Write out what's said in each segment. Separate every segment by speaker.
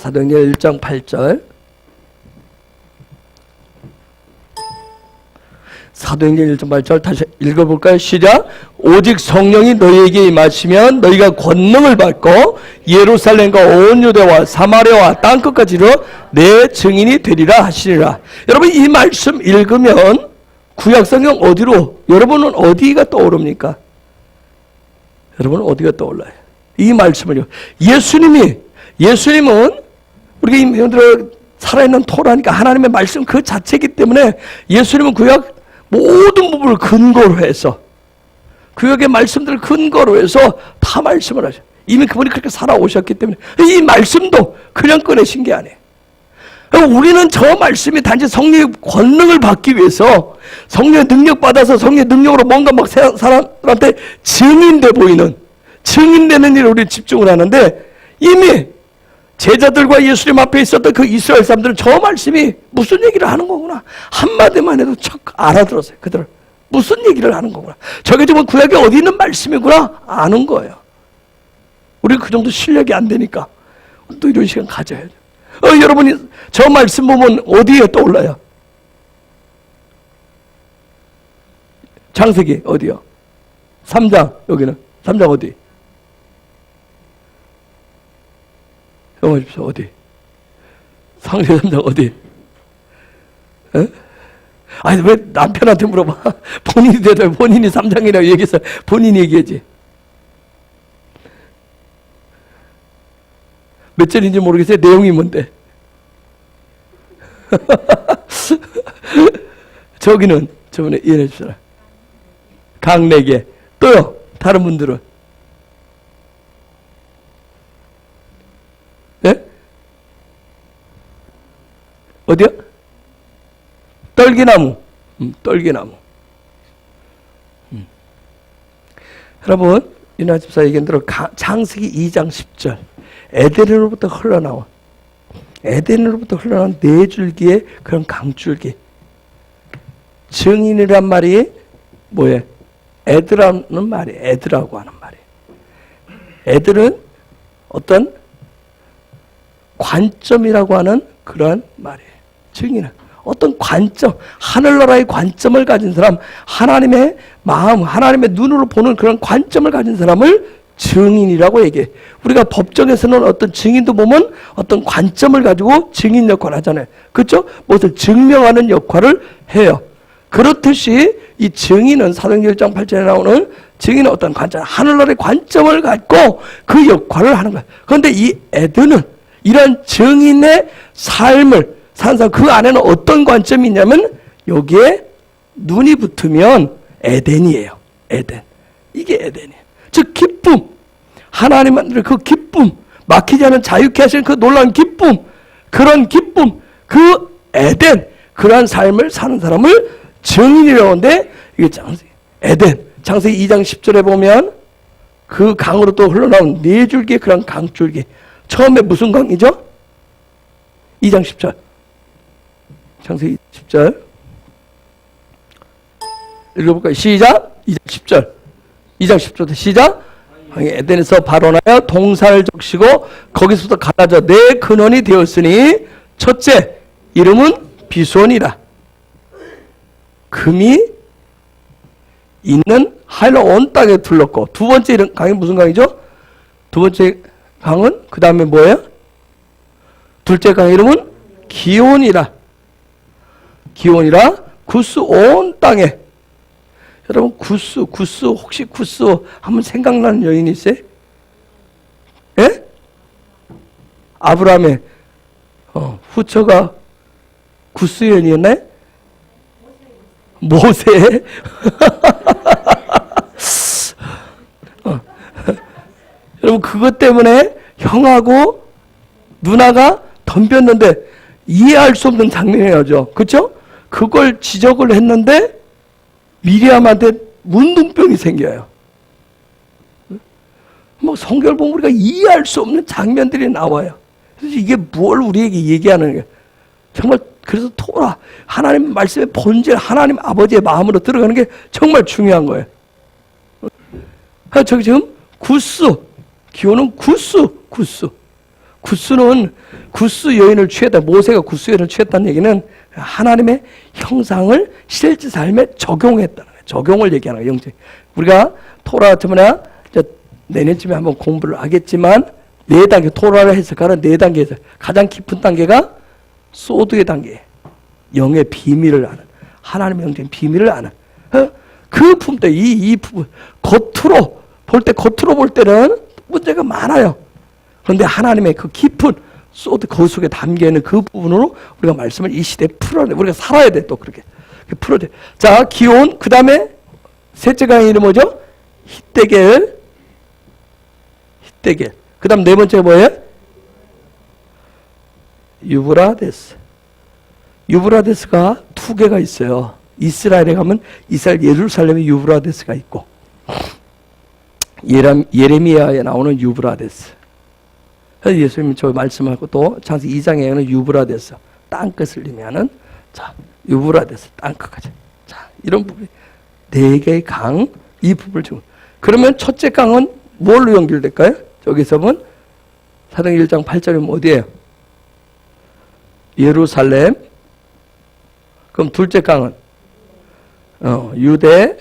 Speaker 1: 사도행전 1장 8절. 사도행전 1장 8절 다시 읽어볼까요? 시작. 오직 성령이 너희에게 임하시면 너희가 권능을 받고 예루살렘과 온 유대와 사마리아와 땅끝까지 이르러 내 증인이 되리라 하시리라. 여러분, 이 말씀 읽으면 구약성경 어디로, 여러분은 어디가 떠오릅니까? 여러분은 어디가 떠올라요? 이 말씀을요. 예수님은 우리가 이 명들을 살아있는 토라니까 하나님의 말씀 그 자체이기 때문에 예수님은 구약 모든 부분을 근거로 해서, 구약의 말씀들을 근거로 해서 다 말씀을 하셔. 이미 그분이 그렇게 살아오셨기 때문에 이 말씀도 그냥 꺼내신 게 아니에요. 우리는 저 말씀이 단지 성령의 권능을 받기 위해서, 성령의 능력 받아서 성령의 능력으로 뭔가 막 사람한테 증인돼 보이는, 증인되는 일에 우리 집중을 하는데, 이미 제자들과 예수님 앞에 있었던 그 이스라엘 사람들은 저 말씀이 무슨 얘기를 하는 거구나, 한마디만 해도 척 알아들었어요. 그들 무슨 얘기를 하는 거구나, 저게 지금 구약에 어디 있는 말씀이구나 아는 거예요. 우리가 그 정도 실력이 안 되니까 또 이런 시간 가져야 돼요. 여러분이 저 말씀 보면 어디에 떠올라요? 창세기 어디요? 3장. 여기는 3장 어디? 영어십시오. 어디? 창세기 3장 어디? 에? 아니 왜 남편한테 물어봐? 본인이 대답해. 본인이 3장이라고 얘기해서 본인이 얘기하지. 몇 절인지 모르겠어요. 내용이 뭔데? 저기는 저번에 이해해 주시라. 각 4개. 또요. 다른 분들은? 예? 어디요? 떨기나무. 떨기나무. 여러분, 이나 집사 얘기한 대로 창세기 2장 10절. 에덴으로부터 흘러나온 4줄기의 그런 강줄기. 증인이란 말이 뭐예요? 애들하는 말이, 애들하고 하는 말이에요. 애들은 어떤 관점이라고 하는 그런 말이에요. 증인은 어떤 관점, 하늘나라의 관점을 가진 사람, 하나님의 마음, 하나님의 눈으로 보는 그런 관점을 가진 사람을 증인이라고 얘기해. 우리가 법정에서는 어떤 증인도 보면 어떤 관점을 가지고 증인 역할을 하잖아요. 그렇죠? 무엇을 증명하는 역할을 해요. 그렇듯이 이 증인은 사도행전 1장 8절에 나오는 증인은 어떤 관점, 하늘나라의 관점을 갖고 그 역할을 하는 거예요. 그런데 이 에덴은 이런 증인의 삶을 사는 사람, 그 안에는 어떤 관점이 있냐면 여기에 눈이 붙으면 에덴이에요. 에덴. 이게 에덴이에요. 즉 기쁨, 하나님만들의 그 기쁨, 막히지 않은 자유케 하시는 그 놀라운 기쁨, 그런 기쁨, 그 에덴, 그러한 삶을 사는 사람을 증인이라고 하는데, 이게 에덴, 창세기 2장 10절에 보면 그 강으로 또 흘러나온 4줄기의 그런 강줄기. 처음에 무슨 강이죠? 2장 10절. 창세기 10절. 읽어볼까요? 시작. 2장 10절. 2장 10절부터 시작. 에덴에서 발원하여 동산을 적시고 거기서부터 갈라져 내 근원이 되었으니, 첫째 이름은 비손이라. 금이 있는 하늘로 온 땅에 둘렀고, 두 번째 이름 강이 무슨 강이죠? 두 번째 강은 그 다음에 뭐예요? 둘째 강 이름은 기온이라. 기온이라 구스 온 땅에. 여러분 구스 혹시 구스 한번 생각나는 여인이 있어요? 예? 아브라함의 후처가 구스 여인이었나요? 모세. 여러분 그것 때문에 형하고 누나가 덤볐는데 이해할 수 없는 장면이죠. 그렇죠? 그걸 지적을 했는데 미리암한테 문둥병이 생겨요. 뭐 성경을 보면 우리가 이해할 수 없는 장면들이 나와요. 그래서 이게 뭘 우리에게 얘기하는 거예요. 정말 그래서 토라, 하나님 말씀의 본질, 하나님 아버지의 마음으로 들어가는 게 정말 중요한 거예요. 저기 지금 구스, 기호는 구스. 구스 여인을 취했다. 모세가 구스 여인을 취했다는 얘기는 하나님의 형상을 실제 삶에 적용했다는 거예요. 적용을 얘기하는 거예요. 영적. 우리가 토라 같은 뭐냐, 내년쯤에 한번 공부를 하겠지만 4단계 토라를 해석하는 4단계에서 가장 깊은 단계가 소드의 단계. 영의 비밀을 아는, 하나님의 영적인 비밀을 아는 그 품대 이 부분 겉으로 볼 때는 문제가 많아요. 그런데 하나님의 그 깊은 소드 그 속에 담겨 있는 그 부분으로 우리가 말씀을 이 시대에 풀어내. 우리가 살아야 돼. 또 그렇게 풀어내. 자, 기온. 그 다음에 셋째 강의 이름 뭐죠? 히데겔. 그 다음 네 번째가 뭐예요? 유브라데스. 유브라데스가 2개가 있어요. 이스라엘에 가면 이스라엘 예루살렘에 유브라데스가 있고, 예레미야에 나오는 유브라데스. 예수님이 저 말씀하고 또 창세기 2장에는 유브라데스, 땅끝을 의미하는, 자, 유브라데스, 땅끝까지. 자, 이런 부분이 4개의 강, 이 부분을 지금. 그러면 첫째 강은 뭘로 연결될까요? 저기서 보면 사도행전 1장 8절이면 어디예요? 예루살렘. 그럼 둘째 강은 유대.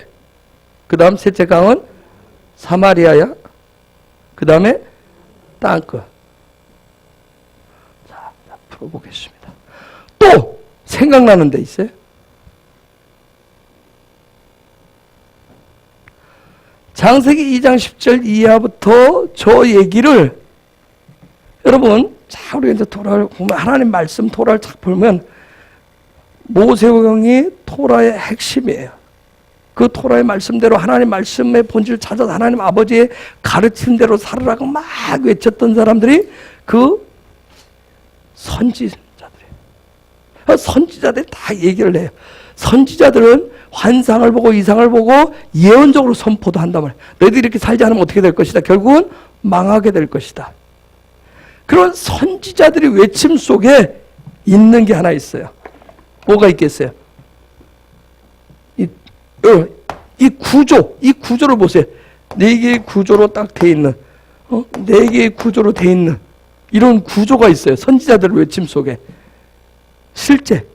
Speaker 1: 그 다음 셋째 강은 사마리아야. 그 다음에 땅끝. 자, 풀어보겠습니다. 또 생각나는 데 있어요? 창세기 2장 10절 이하부터 저 얘기를 여러분, 자, 우리 이제 토라를 보면 하나님 말씀 토라를 쫙 보면 모세오경이 토라의 핵심이에요. 그 토라의 말씀대로 하나님 말씀의 본질을 찾아서 하나님 아버지의 가르친 대로 살으라고 막 외쳤던 사람들이 그 선지자들이에요. 선지자들이 다 얘기를 해요. 선지자들은 환상을 보고 이상을 보고 예언적으로 선포도 한단 말이에요. 너희들이 이렇게 살지 않으면 어떻게 될 것이다. 결국은 망하게 될 것이다. 그런 선지자들의 외침 속에 있는 게 하나 있어요. 뭐가 있겠어요? 이 구조를 보세요. 4개의 구조로 딱 돼 있는, 4개의 구조로 돼 있는 이런 구조가 있어요. 선지자들의 외침 속에. 실제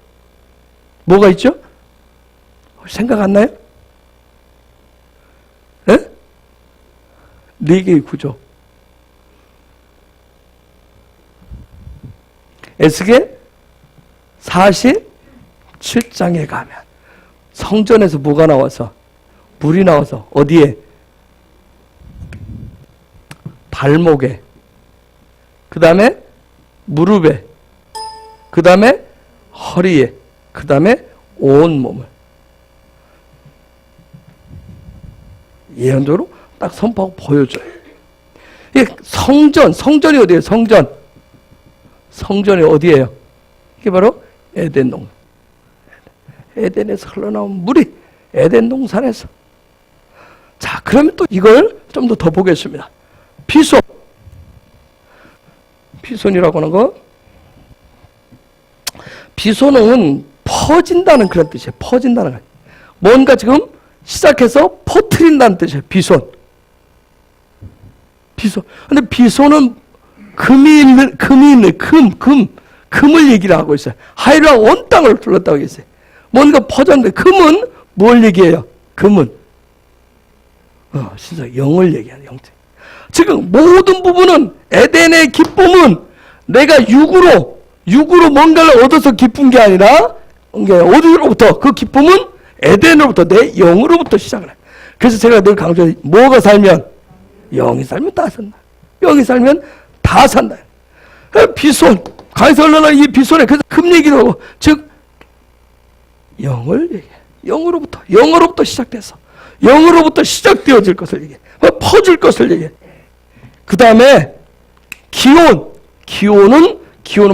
Speaker 1: 뭐가 있죠? 생각 안 나요? 네? 4개의 구조. 에스겔 47장에 가면 성전에서 뭐가 나와서, 물이 나와서 어디에? 발목에, 그 다음에 무릎에, 그 다음에 허리에, 그 다음에 온 몸을 예언적으로 딱 선포하고 보여줘요. 이게 성전이 어디예요? 성전이 어디예요? 이게 바로 에덴 동산. 에덴에서 흘러나온 물이 에덴 동산에서. 자, 그러면 또 이걸 좀 더 보겠습니다. 피손이라고 하는 거. 피손은 퍼진다는 그런 뜻이에요. 퍼진다는 거. 뭔가 지금 시작해서 퍼뜨린다는 뜻이에요. 비손. 근데 비손은 금을 얘기를 하고 있어요. 하이라 온 땅을 둘렀다고 했어요. 뭔가 퍼졌는데, 금은 뭘 얘기해요? 금은 진짜 영을 얘기하는 영적. 지금 모든 부분은 에덴의 기쁨은 내가 육으로 뭔가를 얻어서 기쁜 게 아니라 어디로부터? 그 기쁨은 에덴으로부터, 내 영으로부터 시작을 해요. 그래서 제가 늘 강조해요. 뭐가 살면? 영이 살면 다 산다. 영이 살면 다 산다. 비손, 강에서 흘러나온 이 비손에 그래서 금 얘기를 하고, 즉 영을 얘기해. 영으로부터 시작돼서 영으로부터 시작되어질 것을 얘기해. 퍼질 것을 얘기해. 그 다음에 기온은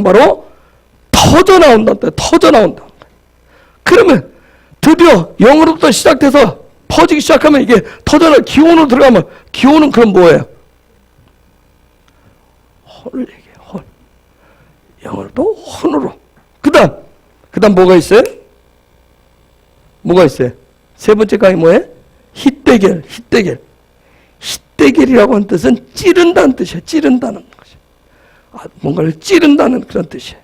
Speaker 1: 바로 터져 나온다. 그러면 드디어 영으로부터 시작돼서 퍼지기 시작하면 이게 터져나 기온으로 들어가면, 기온은 그럼 뭐예요? 혼을 얘기해요. 혼. 영으로부터 혼으로. 그 다음 뭐가 있어요? 세 번째 강이 뭐예요? 히데겔이라고 하는 뜻은 찌른다는 뜻이에요. 찌른다는 것이. 뭔가를 찌른다는 그런 뜻이에요.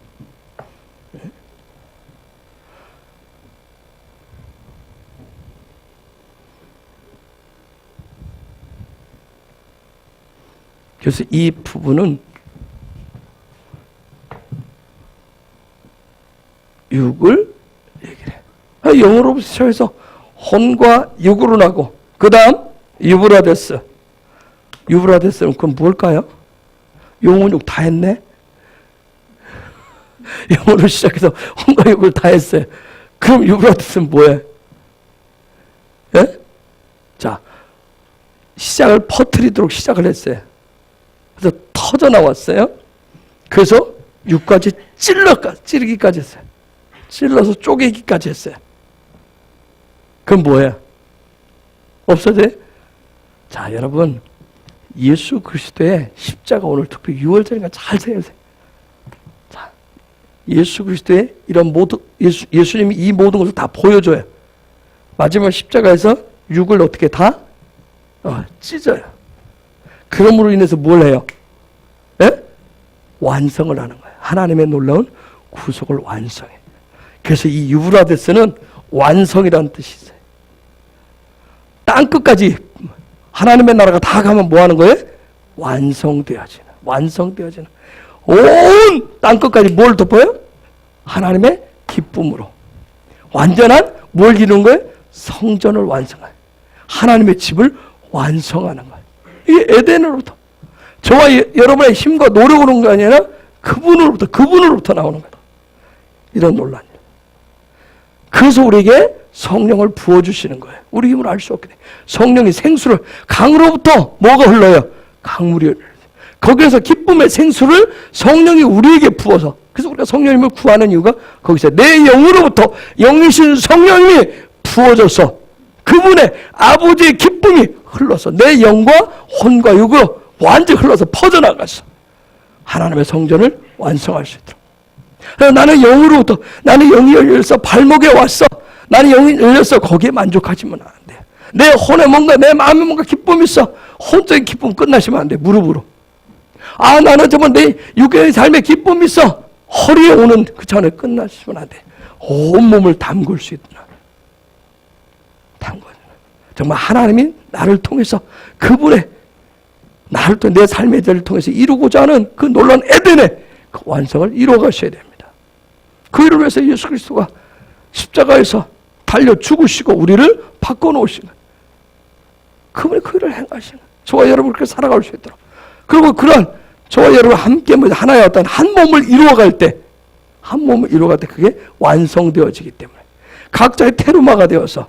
Speaker 1: 그래서 이 부분은 육을 얘기를 해. 영어로 시작해서 혼과 육으로 나고, 그 다음 유브라데스. 유브라데스는 그건 뭘까요? 용은 육 다 했네? 영어로 시작해서 혼과 육을 다 했어요. 그럼 유브라데스는 뭐예요? 예? 자, 시작을 퍼뜨리도록 시작을 했어요. 그래서 터져 나왔어요. 그래서 육까지 찌르기까지 했어요. 찔러서 쪼개기까지 했어요. 그건 뭐예요? 없어져요? 자, 여러분, 예수 그리스도의 십자가 오늘 특별히 6월절이니까 잘 생각하세요. 자, 예수 그리스도의 이런 모든, 예수님이 이 모든 것을 다 보여줘요. 마지막 십자가에서 육을 어떻게 다 찢어요. 그러므로 인해서 뭘 해요? 예? 완성을 하는 거예요. 하나님의 놀라운 구속을 완성해. 그래서 이 유브라데스는 완성이라는 뜻이 있어요. 땅끝까지 하나님의 나라가 다 가면 뭐 하는 거예요? 완성되어지는. 완성되어지는. 온 땅끝까지 뭘 덮어요? 하나님의 기쁨으로. 완전한 뭘 이루는 거예요? 성전을 완성해요. 하나님의 집을 완성하는 거예요. 이게 에덴으로부터. 저와 여러분의 힘과 노력으로 오는 게 아니라 그분으로부터 나오는 거예요. 이런 논란. 그래서 우리에게 성령을 부어주시는 거예요. 우리 힘으로 알 수 없게 돼. 성령이 생수를, 강으로부터 뭐가 흘러요? 강물이 흘러요. 거기에서 기쁨의 생수를 성령이 우리에게 부어서, 그래서 우리가 성령님을 구하는 이유가 거기서 내 영으로부터 영이신 성령님이 부어져서 그분의 아버지의 기쁨이 흘러서 내 영과 혼과 육으로 완전히 흘러서 퍼져나가서 하나님의 성전을 완성할 수 있도록. 나는 영으로부터, 나는 영이 열려서 발목에 왔어. 나는 영이 열려서 거기에 만족하지면 안 돼. 내 혼에 뭔가, 내 마음에 뭔가 기쁨이 있어. 혼적인 기쁨 끝나시면 안 돼. 무릎으로. 아, 나는 정말 내 육의 삶에 기쁨이 있어. 허리에 오는 그 전에 끝나시면 안 돼. 온몸을 담글 수 있구나. 담글. 정말 하나님이 나를 통해서 그분의 나를 통해 내 삶의 자를 통해서 이루고자 하는 그 놀라운 에덴의 그 완성을 이루어 가셔야 됩니다. 그 일을 위해서 예수 그리스도가 십자가에서 달려 죽으시고 우리를 바꿔놓으신 거예요. 그분이 그 일을 행하신 거예요. 저와 여러분 그렇게 살아갈 수 있도록. 그리고 그런 저와 여러분 함께 하나의 어떤 한 몸을 이루어갈 때, 한 몸을 이루어갈 때 그게 완성되어지기 때문에 각자의 테루마가 되어서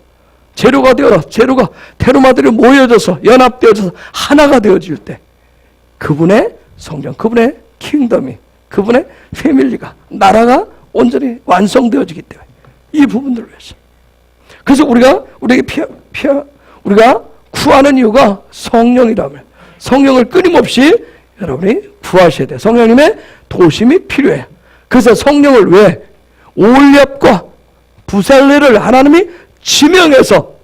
Speaker 1: 재료가 테루마들이 모여져서 연합되어져서 하나가 되어질 때 그분의 성전, 그분의 킹덤이, 그분의 패밀리가, 나라가 온전히 완성되어지기 때문에 이 부분들을 위해서. 그래서 우리가 구하는 이유가 성령이라면 성령을 끊임없이 여러분이 구하셔야 돼요. 성령님의 도심이 필요해요. 그래서 성령을 왜 올렙과 부살레를 하나님이 지명해서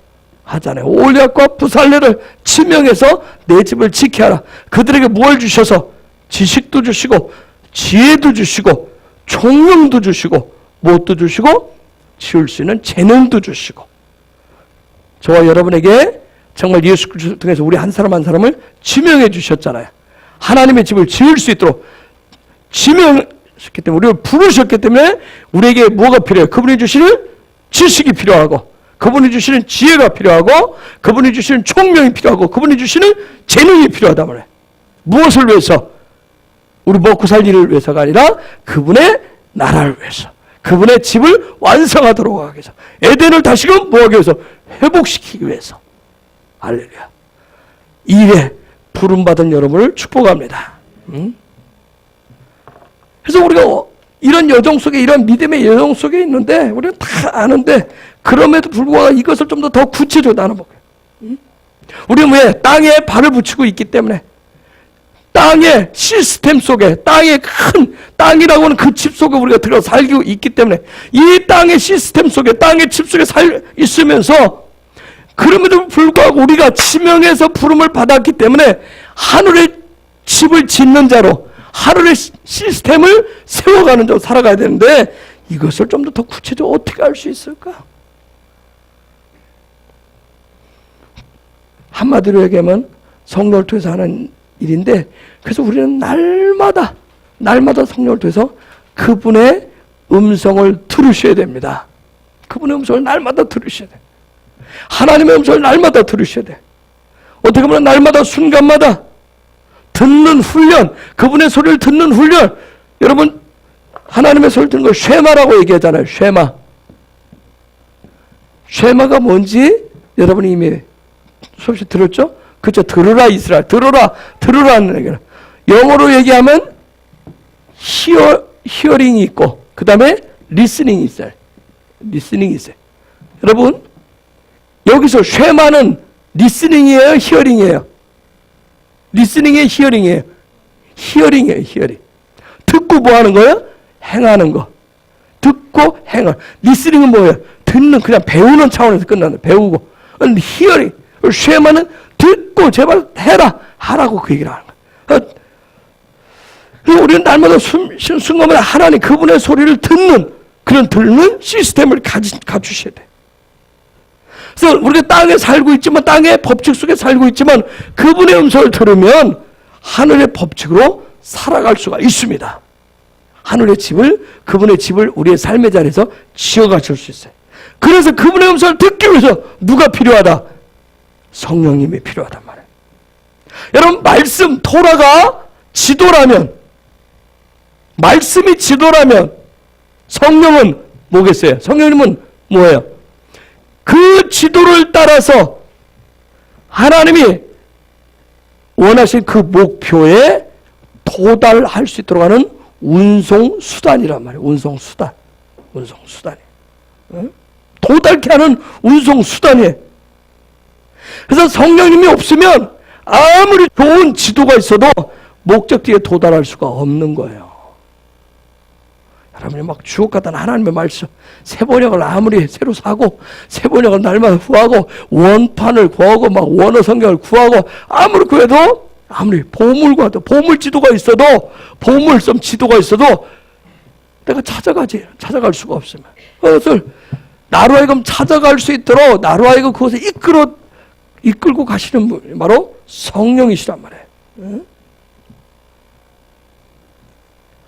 Speaker 1: 하잖아요. 올렙과 부살레를 지명해서 내 집을 지켜야 하라. 그들에게 뭘 주셔서 지식도 주시고 지혜도 주시고 총명도 주시고 무엇도 주시고 지을 수 있는 재능도 주시고. 저와 여러분에게 정말 예수 그리스도 통해서 우리 한 사람 한 사람을 지명해 주셨잖아요. 하나님의 집을 지을 수 있도록 지명하셨기 때문에, 우리를 부르셨기 때문에 우리에게 뭐가 필요해요? 그분이 주시는 지식이 필요하고, 그분이 주시는 지혜가 필요하고, 그분이 주시는 총명이 필요하고, 그분이 주시는 재능이 필요하단 말이에요. 무엇을 위해서? 우리 먹고 살 일을 위해서가 아니라 그분의 나라를 위해서, 그분의 집을 완성하도록 하기 위해서, 에덴을 다시금 뭐하기 위해서? 회복시키기 위해서. 할렐루야. 이 일에 부름받은 여러분을 축복합니다. 그래서 우리가 이런 여정 속에, 이런 믿음의 여정 속에 있는데 우리가 다 아는데, 그럼에도 불구하고 이것을 좀 더 구체적으로 나눠볼게요. 우리는 왜? 땅에 발을 붙이고 있기 때문에, 땅의 시스템 속에, 땅의 큰 땅이라고 하는 그 집 속에 우리가 들어서 살고 있기 때문에, 이 땅의 시스템 속에, 땅의 집 속에 있으면서, 그럼에도 불구하고 우리가 지명해서 부름을 받았기 때문에 하늘의 집을 짓는 자로, 하늘의 시스템을 세워가는 점 살아가야 되는데 이것을 좀 더 구체적으로 어떻게 할 수 있을까? 한마디로 얘기하면 성령을 통해서 하는 일인데, 그래서 우리는 날마다 성령을 통해서 그분의 음성을 들으셔야 됩니다. 그분의 음성을 날마다 들으셔야 돼. 하나님의 음성을 날마다 들으셔야 돼. 어떻게 보면 날마다 순간마다 듣는 훈련, 그분의 소리를 듣는 훈련. 여러분, 하나님의 소리를 듣는 걸 쉐마라고 얘기하잖아요. 쉐마가 뭔지 여러분이 이미 수없이 들었죠? 그렇죠? 들으라 이스라엘. 들으라는 얘기는. 영어로 얘기하면 히어링이 있고 그 다음에 리스닝이 있어요. 여러분, 여기서 쉐마는 리스닝이에요? 히어링이에요? 리스닝이에요? 히어링이에요? 히어링. 듣고 뭐 하는 거예요? 행하는 거. 듣고 행하. 리스닝은 뭐예요? 듣는, 그냥 배우는 차원에서 끝나는, 배우고. 히어링. 쉐마는 듣고 제발 해라. 하라고 그 얘기를 하는 거예요. 우리는 날마다 순간마다 하나님 그분의 소리를 듣는 시스템을 갖추셔야 돼. 그래서 우리가 땅에 살고 있지만, 땅의 법칙 속에 살고 있지만 그분의 음성을 들으면 하늘의 법칙으로 살아갈 수가 있습니다. 그분의 집을 우리의 삶의 자리에서 지어가실 수 있어요. 그래서 그분의 음성을 듣기 위해서 누가 필요하다? 성령님이 필요하단 말이에요. 여러분, 말씀, 토라가 지도라면, 말씀이 지도라면 성령은 뭐겠어요? 성령님은 뭐예요? 그 지도를 따라서 하나님이 원하신 그 목표에 도달할 수 있도록 하는 운송수단이란 말이에요. 운송수단이. 도달케 하는 운송수단이에요. 그래서 성령님이 없으면 아무리 좋은 지도가 있어도 목적지에 도달할 수가 없는 거예요. 여러분이 막 주옥 같은 하나님의 말씀, 새번역을 아무리 새로 사고, 새번역을 날마다 구하고, 원판을 구하고, 막 원어 성경을 구하고, 아무리 구해도, 아무리 보물 지도가 있어도, 보물섬 지도가 있어도, 내가 찾아갈 수가 없으면. 그것을 나로 하여금 찾아갈 수 있도록, 나로 하여금 그것을 이끌고 가시는 분이 바로 성령이시란 말이에요.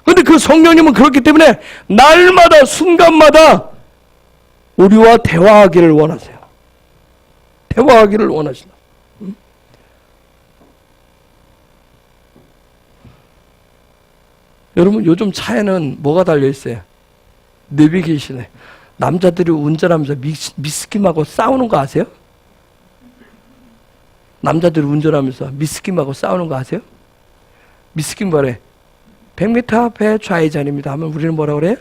Speaker 1: 그런데 그 성령님은 그렇기 때문에 날마다 순간마다 우리와 대화하기를 원하세요. 대화하기를 원하신다. 여러분, 요즘 차에는 뭐가 달려있어요? 내비게이션에. 남자들이 운전하면서 미스킴하고 싸우는 거 아세요? 남자들이 운전하면서 미스킴하고 싸우는 거 아세요? 미스킴 뭐래? 100m 앞에 좌회전입니다 하면 우리는 뭐라 그래요?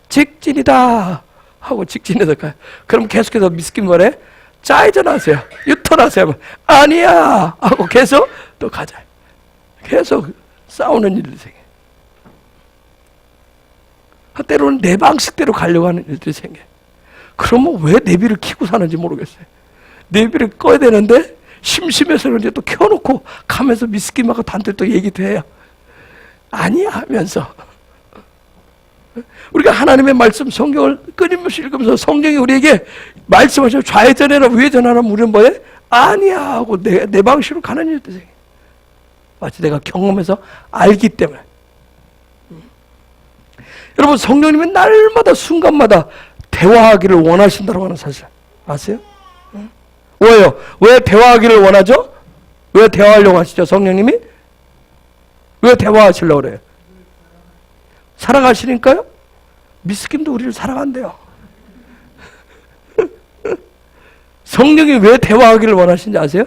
Speaker 1: 직진이다 하고 직진해서 가요. 그럼 계속해서 미스킴 뭐래? 좌회전하세요. 유턴하세요 하면 아니야 하고 계속 또 가자. 계속 싸우는 일들이 생겨요. 때로는 내 방식대로 가려고 하는 일들이 생겨요. 그러면 왜 내비를 켜고 사는지 모르겠어요. 내비를 꺼야 되는데 심심해서 그런지 또 켜놓고 가면서 미스킴하고 단테 또 얘기도 해요. 아니야 하면서. 우리가 하나님의 말씀, 성경을 끊임없이 읽으면서 성경이 우리에게 말씀하시면 좌회전해라 우회전하라 우리는 뭐해? 아니야 하고 내 방식으로 가는 일도 생겨요. 마치 내가 경험해서 알기 때문에. 여러분, 성령님은 날마다 순간마다 대화하기를 원하신다고 하는 사실 아세요? 왜요? 왜 대화하기를 원하죠? 왜 대화하려고 하시죠? 성령님이? 왜 대화하시려고 그래요? 사랑하시니까요? 미스킴도 우리를 사랑한대요. 성령이 왜 대화하기를 원하시는지 아세요?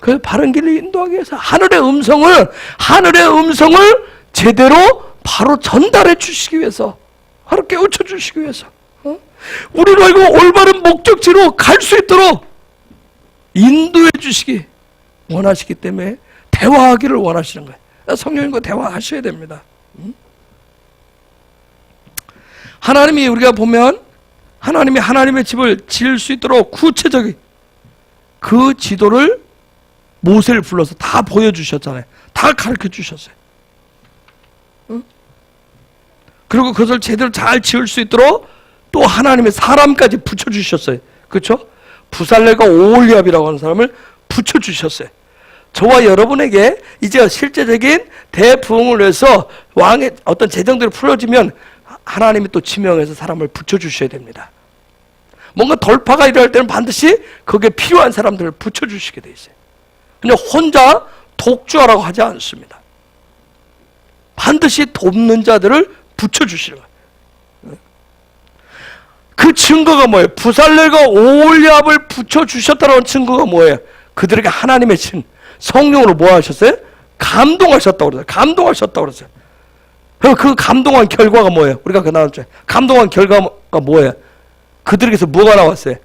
Speaker 1: 그 바른 길로 인도하기 위해서 하늘의 음성을 제대로 바로 전달해 주시기 위해서, 바로 깨우쳐 주시기 위해서, 우리를 알고 올바른 목적지로 갈 수 있도록 인도해 주시기 원하시기 때문에 대화하기를 원하시는 거예요. 성령님과 대화하셔야 됩니다. 하나님이 우리가 보면 하나님이 하나님의 집을 지을 수 있도록 구체적인 그 지도를 모세를 불러서 다 보여주셨잖아요. 다 다 가르쳐 주셨어요. 응? 그리고 그것을 제대로 잘 지을 수 있도록 또 하나님의 사람까지 붙여주셨어요. 그렇죠? 부살렐과 오홀리압이라고 하는 사람을 붙여주셨어요. 저와 여러분에게 이제 실제적인 대부흥을 위해서 왕의 어떤 재정들이 풀어지면 하나님이 또 지명해서 사람을 붙여주셔야 됩니다. 뭔가 돌파가 일어날 때는 반드시 거기에 필요한 사람들을 붙여주시게 돼 있어요. 그냥 혼자 독주하라고 하지 않습니다. 반드시 돕는 자들을 붙여주시는 거예요. 그 증거가 뭐예요? 부살렐과 오홀리압을 붙여주셨다는 증거가 뭐예요? 그들에게 하나님의 신 성령으로 뭐 하셨어요? 감동하셨다고 그러세요. 감동하셨다고 그러세요. 그 감동한 결과가 뭐예요? 우리가 그 나눴죠. 감동한 결과가 뭐예요? 그들에게서 뭐가 나왔어요?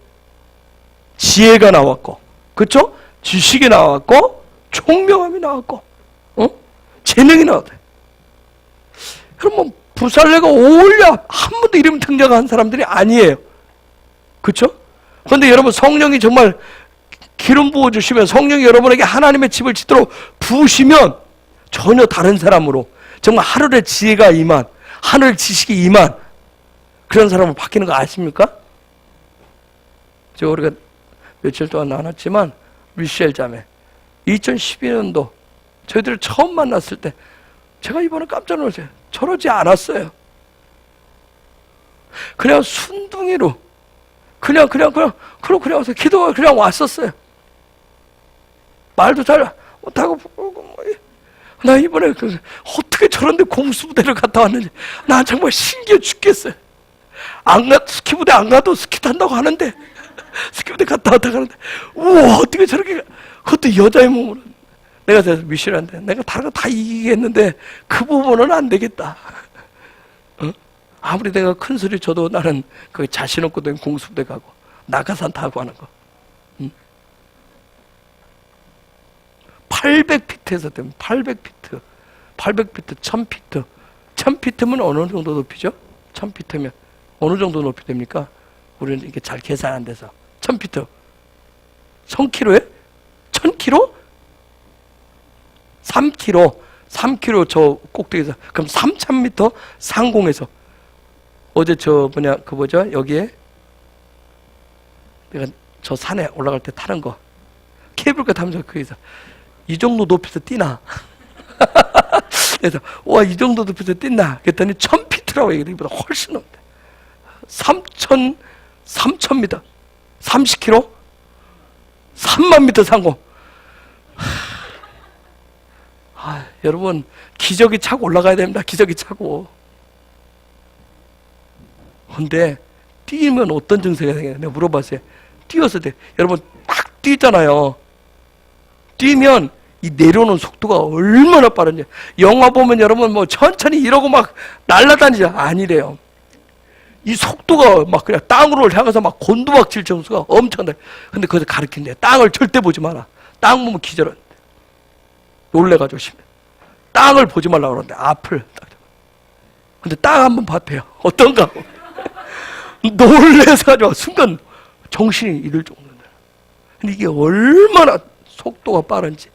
Speaker 1: 지혜가 나왔고, 그렇죠? 지식이 나왔고, 총명함이 나왔고, 재능이 나왔대. 그럼 뭐 부살렐과 오홀리압 한 번도 이름 등장한 사람들이 아니에요. 그렇죠? 그런데 여러분 성령이 정말 기름 부어주시면 성령이 여러분에게 하나님의 집을 짓도록 부으시면 전혀 다른 사람으로 정말 하늘의 지혜가 임한, 하늘 지식이 임한 그런 사람으로 바뀌는 거 아십니까? 우리가 며칠 동안 나눴지만 미셸 자매 2012년도 저희들을 처음 만났을 때 제가 이번에 깜짝 놀랐어요. 저러지 않았어요. 그냥 순둥이로 그냥 와서 기도가 그냥 왔었어요. 말도 잘 못하고 나 이번에 어떻게 저런데 공수부대를 갔다 왔는지 나 정말 신기해 죽겠어요. 스키 부대 안 가도 스키 탄다고 하는데 스키 부대 갔다 왔다 가는데 우와 어떻게 저렇게 그것도 여자의 몸으로 내가 그래서 미셸한테 내가 다른 거 다 이기겠는데 그 부분은 안 되겠다. 아무리 내가 큰 소리 쳐도 나는 그 자신 없고 된 공수부대 가고 낙하산 타고 하는 거. 800피트에서 되면 800피트 1000피트 1000피트면 어느 정도 높이죠? 1000피트면 어느 정도 높이 됩니까? 우리는 이게 잘 계산 안 돼서 1000피트 1000km에? 1000km? 3km 저 꼭대기에서 그럼 3000m 상공에서 어제 여기에 내가 저 산에 올라갈 때 타는 거 케이블카 타면서 거기서 이 정도 높이서 뛰나? 그래서 와 이 정도 높이서 뛴다 그랬더니 1000피트라고 얘기해. 이보다 훨씬 높대. 3000m 30km 3만 m 상공. 여러분 기저귀 차고 올라가야 됩니다. 기저귀 차고. 근데 뛰면 어떤 증세가 생겨요? 내가 물어봤어요. 뛰어서 돼. 여러분 딱 뛰잖아요. 뛰면 이 내려오는 속도가 얼마나 빠른지. 영화 보면 여러분 뭐 천천히 이러고 막 날아다니죠. 아니래요. 이 속도가 막 그냥 땅으로 향해서 막 곤두박질 점수가 엄청나요. 근데 그것을 가르친대. 땅을 절대 보지 마라. 땅 보면 기절한대. 놀래가지고 심해. 땅을 보지 말라고 그러는데 앞을 딱. 근데 땅 한번 봤대요. 어떤가 하고. 놀래서 가지고 순간 정신이 잃을 정도인데. 근데 이게 얼마나 속도가 빠른지.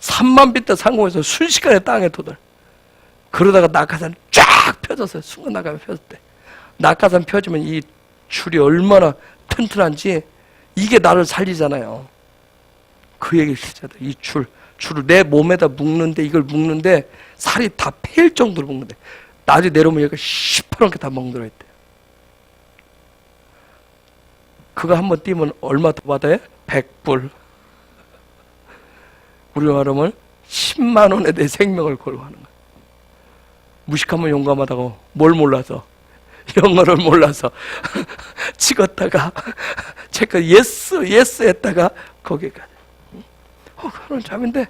Speaker 1: 3만 피트 상공에서 순식간에 땅에 도달. 그러다가 낙하산 쫙 펴졌어요. 순간 낙하산 펴졌대. 낙하산 펴지면 이 줄이 얼마나 튼튼한지 이게 나를 살리잖아요. 그 얘기를 진짜 이 줄을 내 몸에다 묶는데 이걸 묶는데 살이 다 패일 정도로 묶는데 나중에 내려오면 여기가 시퍼렇게 다 멍들어 있대. 그거 한번 뛰면 얼마 더 받아요? 100불. 우리가 말하면 10만 원에 내 생명을 걸고 하는 거야. 무식하면 용감하다고 뭘 몰라서 영어를 몰라서 찍었다가 체크 예스 했다가 거기까지. 그런 잠인데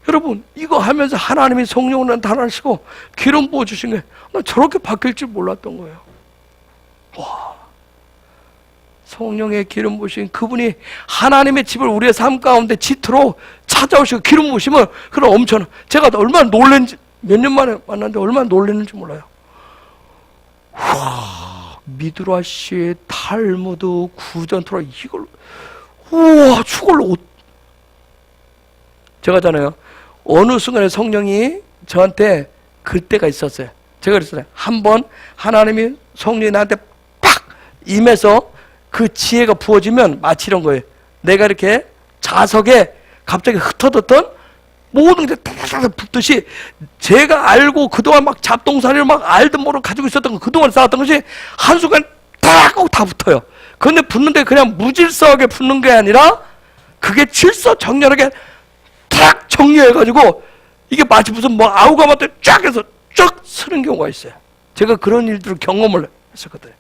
Speaker 1: 여러분 이거 하면서 하나님이 성령을 나타나시고 기름 부어주신 거예요. 나 저렇게 바뀔 줄 몰랐던 거예요. 와, 성령의 기름 부으신 그분이 하나님의 집을 우리의 삶 가운데 짓도록 찾아오시고 기름 부으시면 그럼 엄청나. 제가 얼마나 놀랬는지 몇 년 만에 만났는데 얼마나 놀랬는지 몰라요. 와, 미드라시, 탈무드, 구전 토라 이걸 우와 저걸로 제가잖아요. 어느 순간에 성령이 저한테 그때가 있었어요. 제가 그랬어요. 한번 하나님이 성령이 나한테 팍 임해서 그 지혜가 부어지면 마치 이런 거예요. 내가 이렇게 자석에 갑자기 흩어졌던 모든 게 다다다다 붙듯이 제가 알고 그동안 막 잡동사니를 막 알든 모르든 가지고 있었던 거, 그동안 쌓았던 것이 한순간 딱 하고 다 붙어요. 그런데 붙는데 그냥 무질서하게 붙는 게 아니라 그게 질서정연하게 딱 정리해가지고 이게 마치 무슨 뭐 아우가 맞다 쫙 해서 쫙 쓰는 경우가 있어요. 제가 그런 일들을 경험을 했었거든요.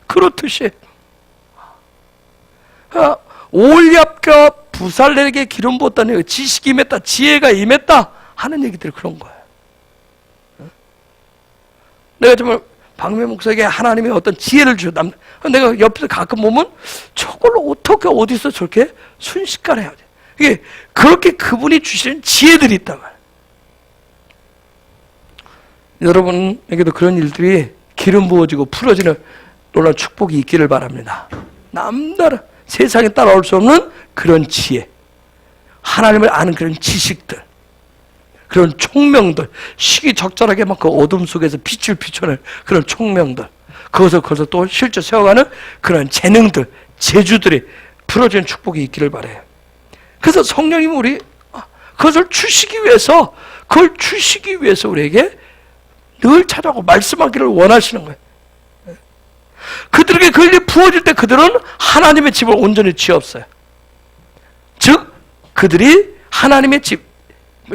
Speaker 1: 그렇듯이 올리압과 부살렐에게 기름 부었다는 얘기, 지식이 임했다, 지혜가 임했다 하는 얘기들이 그런 거예요. 내가 정말 박매 목사에게 하나님의 어떤 지혜를 주셨다. 내가 옆에서 가끔 보면 저걸로 어떻게 어디서 저렇게 순식간에 해야 돼. 이게 그렇게 그분이 주시는 지혜들이 있단 말이에요. 여러분에게도 그런 일들이 기름 부어지고 풀어지는 놀라운 축복이 있기를 바랍니다. 남다른 세상에 따라올 수 없는 그런 지혜, 하나님을 아는 그런 지식들, 그런 총명들, 시기적절하게 막 그 어둠 속에서 빛을 비춰낼 그런 총명들, 거기서 또 실제 세워가는 그런 재능들, 재주들이 풀어지는 축복이 있기를 바라요. 그래서 성령님이 우리 그것을 주시기 위해서, 그걸 주시기 위해서 우리에게 늘 찾아오고 말씀하기를 원하시는 거예요. 그들에게 그 일이 부어질 때 그들은 하나님의 집을 온전히 지었어요. 즉 그들이 하나님의 집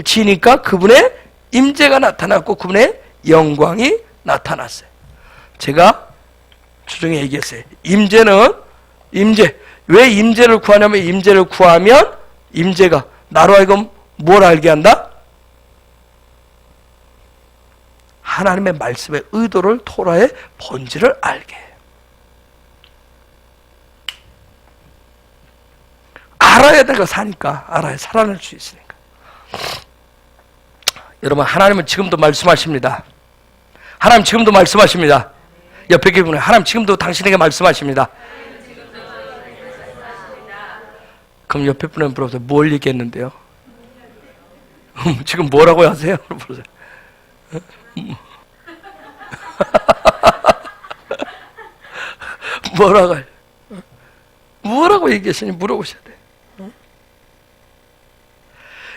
Speaker 1: 지니까 그분의 임재가 나타났고 그분의 영광이 나타났어요. 제가 주중에 얘기했어요. 임재 왜 임재를 구하냐면, 임재를 구하면 임재가 나로 하여금 뭘 알게 한다? 하나님의 말씀의 의도를, 토라의 본질을 알게 해요. 알아야 내가 사니까, 알아야 살아날 수 있으니까. 여러분, 하나님은 지금도 말씀하십니다. 하나님 지금도 말씀하십니다. 옆에 계신 하나님 지금도 당신에게 말씀하십니다. 그럼 옆에 분은 물어보세요. 뭘 얘기했는데요? 지금 뭐라고 하세요? 물어보세요. 뭐라고 얘기했으니 물어보셔야 돼요.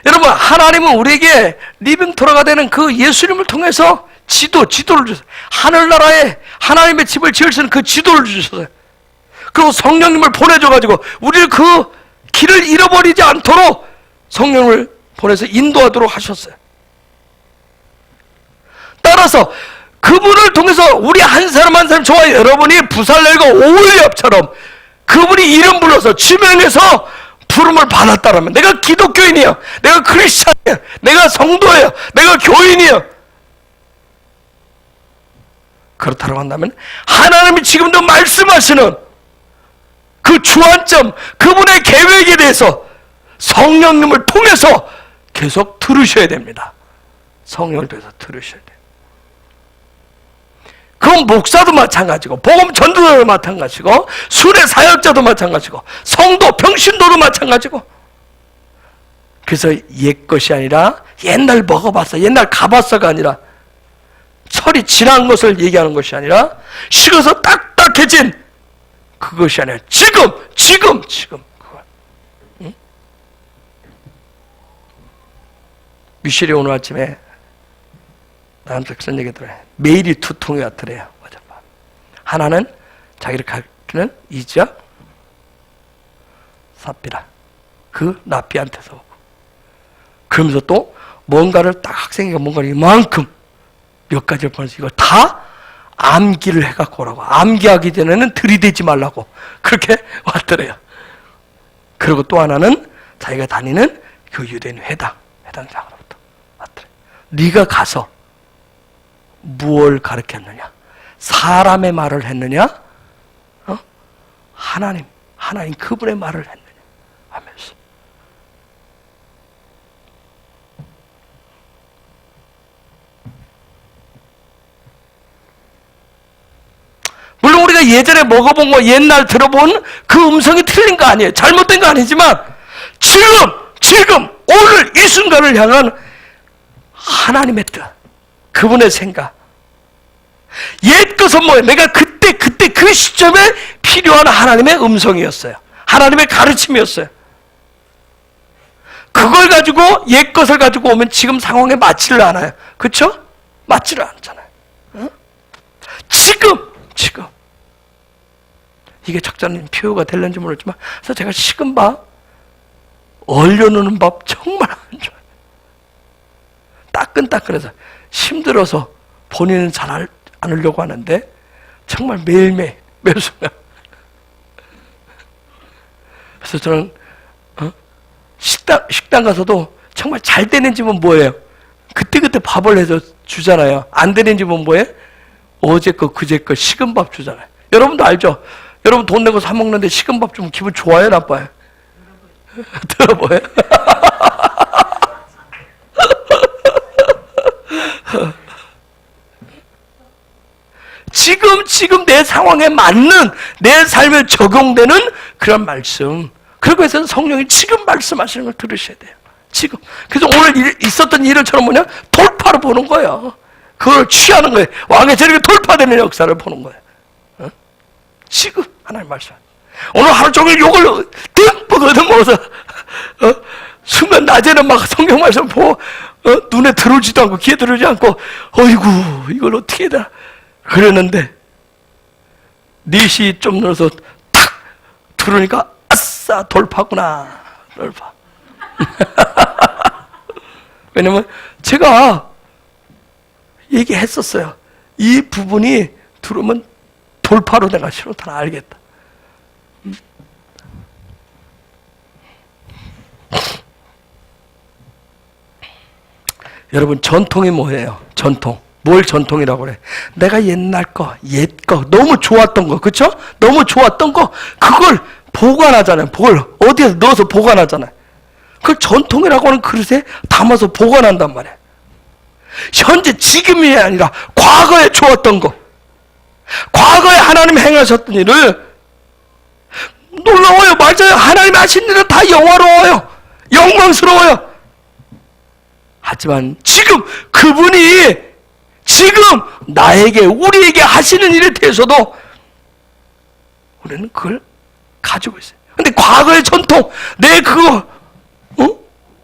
Speaker 1: 여러분, 하나님은 우리에게 리빙토라가 되는 그 예수님을 통해서 지도를 주셨어요. 하늘나라에 하나님의 집을 지을 수 있는 그 지도를 주셨어요. 그리고 성령님을 보내줘가지고 우리를 그 길을 잃어버리지 않도록 성령을 보내서 인도하도록 하셨어요. 따라서 그분을 통해서 우리 한 사람 한 사람, 저와 여러분이 부살렐과 올리압처럼 그분이 이름 불러서 지명해서 부름을 받았다라면, 내가 기독교인이야, 내가 크리스찬이야, 내가 성도예요, 내가 교인이야, 그렇다고 한다면 하나님이 지금도 말씀하시는 그 주안점, 그분의 계획에 대해서 성령님을 통해서 계속 들으셔야 됩니다. 성령을 통해서 들으셔야 돼요. 그건 목사도 마찬가지고, 복음 전도자도 마찬가지고, 순회 사역자도 마찬가지고, 성도, 평신도도 마찬가지고. 그래서 옛것이 아니라 옛날 먹어봤어, 옛날 가봤어가 아니라, 철이 지난 것을 얘기하는 것이 아니라 식어서 딱딱해진 그것이 아니라 지금 그걸. 응? 미셸이 오늘 아침에 나한테 그런 얘기 들어요. 메일이 두 통이 왔더래요. 어젯밤. 하나는 자기를 가르치는 이자 사피라, 그 나피한테서 오고, 그러면서 또 뭔가를 딱 학생이가 뭔가를 이만큼 몇 가지를 보내서 이걸 다 암기를 해갖고 오라고, 암기하기 전에는 들이대지 말라고 그렇게 왔더래요. 그리고 또 하나는 자기가 다니는 그 유대인 회당장으로부터 왔더래요. 네가 가서 무엇을 가르쳤느냐? 사람의 말을 했느냐? 하나님 그분의 말을 했느냐? 하면서. 물론 우리가 예전에 먹어본 거, 옛날 들어본 그 음성이 틀린 거 아니에요. 잘못된 거 아니지만 지금 오늘 이 순간을 향한 하나님의 뜻, 그분의 생각. 옛 것은 뭐예요? 내가 그때 그 시점에 필요한 하나님의 음성이었어요. 하나님의 가르침이었어요. 그걸 가지고, 옛 것을 가지고 오면 지금 상황에 맞지를 않아요. 그렇죠? 맞지를 않잖아요. 응? 지금 이게 적절한 표현가 될는지 모르지만, 그래서 제가 식은 밥, 얼려놓는 밥 정말 안 좋아요. 따끈따끈해서 힘들어서 본인은 잘 않으려고 하는데 정말 매일매일 매 순간. 그래서 저는 식당 가서도 정말 잘 되는 집은 뭐예요? 그때 밥을 해서 주잖아요. 안 되는 집은 뭐예요? 어제 거 그제 거 식은 밥 주잖아요. 여러분도 알죠? 여러분 돈 내고 사 먹는데 식은 밥 주면 기분 좋아요, 나빠요? 들어보여요? 지금 내 상황에 맞는, 내 삶에 적용되는 그런 말씀. 그러고 해서 성령이 지금 말씀하시는 걸 들으셔야 돼요. 지금. 그래서 오늘 있었던 일을처럼 뭐냐? 돌파로 보는 거예요. 그걸 취하는 거예요. 왕의 재력이 돌파되는 역사를 보는 거예요. 어? 지금 하나님 말씀. 오늘 하루 종일 욕을 듬뿍 얻어먹어서 순간 낮에는 막 성경 말씀 보고 눈에 들어오지도 않고 귀에 들어오지 않고 어이구 이걸 어떻게 해야 되나 그랬는데 4시 좀 넘어서 탁 들으니까 아싸 돌파구나. 돌파. 왜냐면 제가 얘기했었어요. 이 부분이 들으면 돌파로 내가 싫다 알겠다. 여러분 전통이 뭐예요? 전통. 뭘 전통이라고 그래? 내가 옛날 거, 옛 거, 너무 좋았던 거, 그쵸? 너무 좋았던 거, 그걸 보관하잖아요. 그걸 어디에서 넣어서 보관하잖아요. 그걸 전통이라고 하는 그릇에 담아서 보관한단 말이에요. 현재 지금이 아니라 과거에 좋았던 거, 과거에 하나님 행하셨던 일을 놀라워요. 맞아요. 하나님 하신 일은 다 영화로워요. 영광스러워요. 하지만 지금 그분이 지금 나에게 우리에게 하시는 일에 대해서도 우리는 그걸 가지고 있어요. 근데 과거의 전통, 내 그거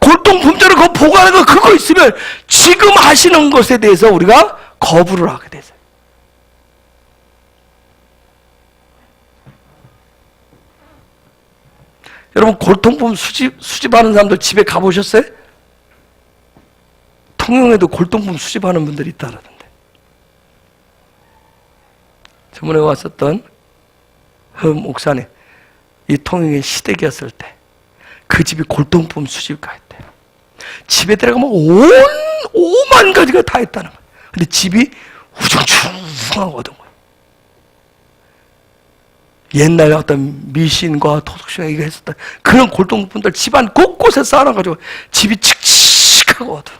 Speaker 1: 골동품절을 그거 보관하는 거 그거 있으면 지금 하시는 것에 대해서 우리가 거부를 하게 되죠. 여러분 골동품 수집하는 사람들 집에 가보셨어요? 통영에도 골동품 수집하는 분들이 있다라던데. 저번에 왔었던 목사님, 이 통영에 시댁이었을 때 그 집이 골동품 수집가였대요. 집에 들어가면 오만 가지가 다 있다는 거예요. 근데 집이 우중충하거든. 옛날에 어떤 미신과 토속신앙 이거 했었던 그런 골동품들 집안 곳곳에 쌓아놔가지고 집이 칙칙하거든.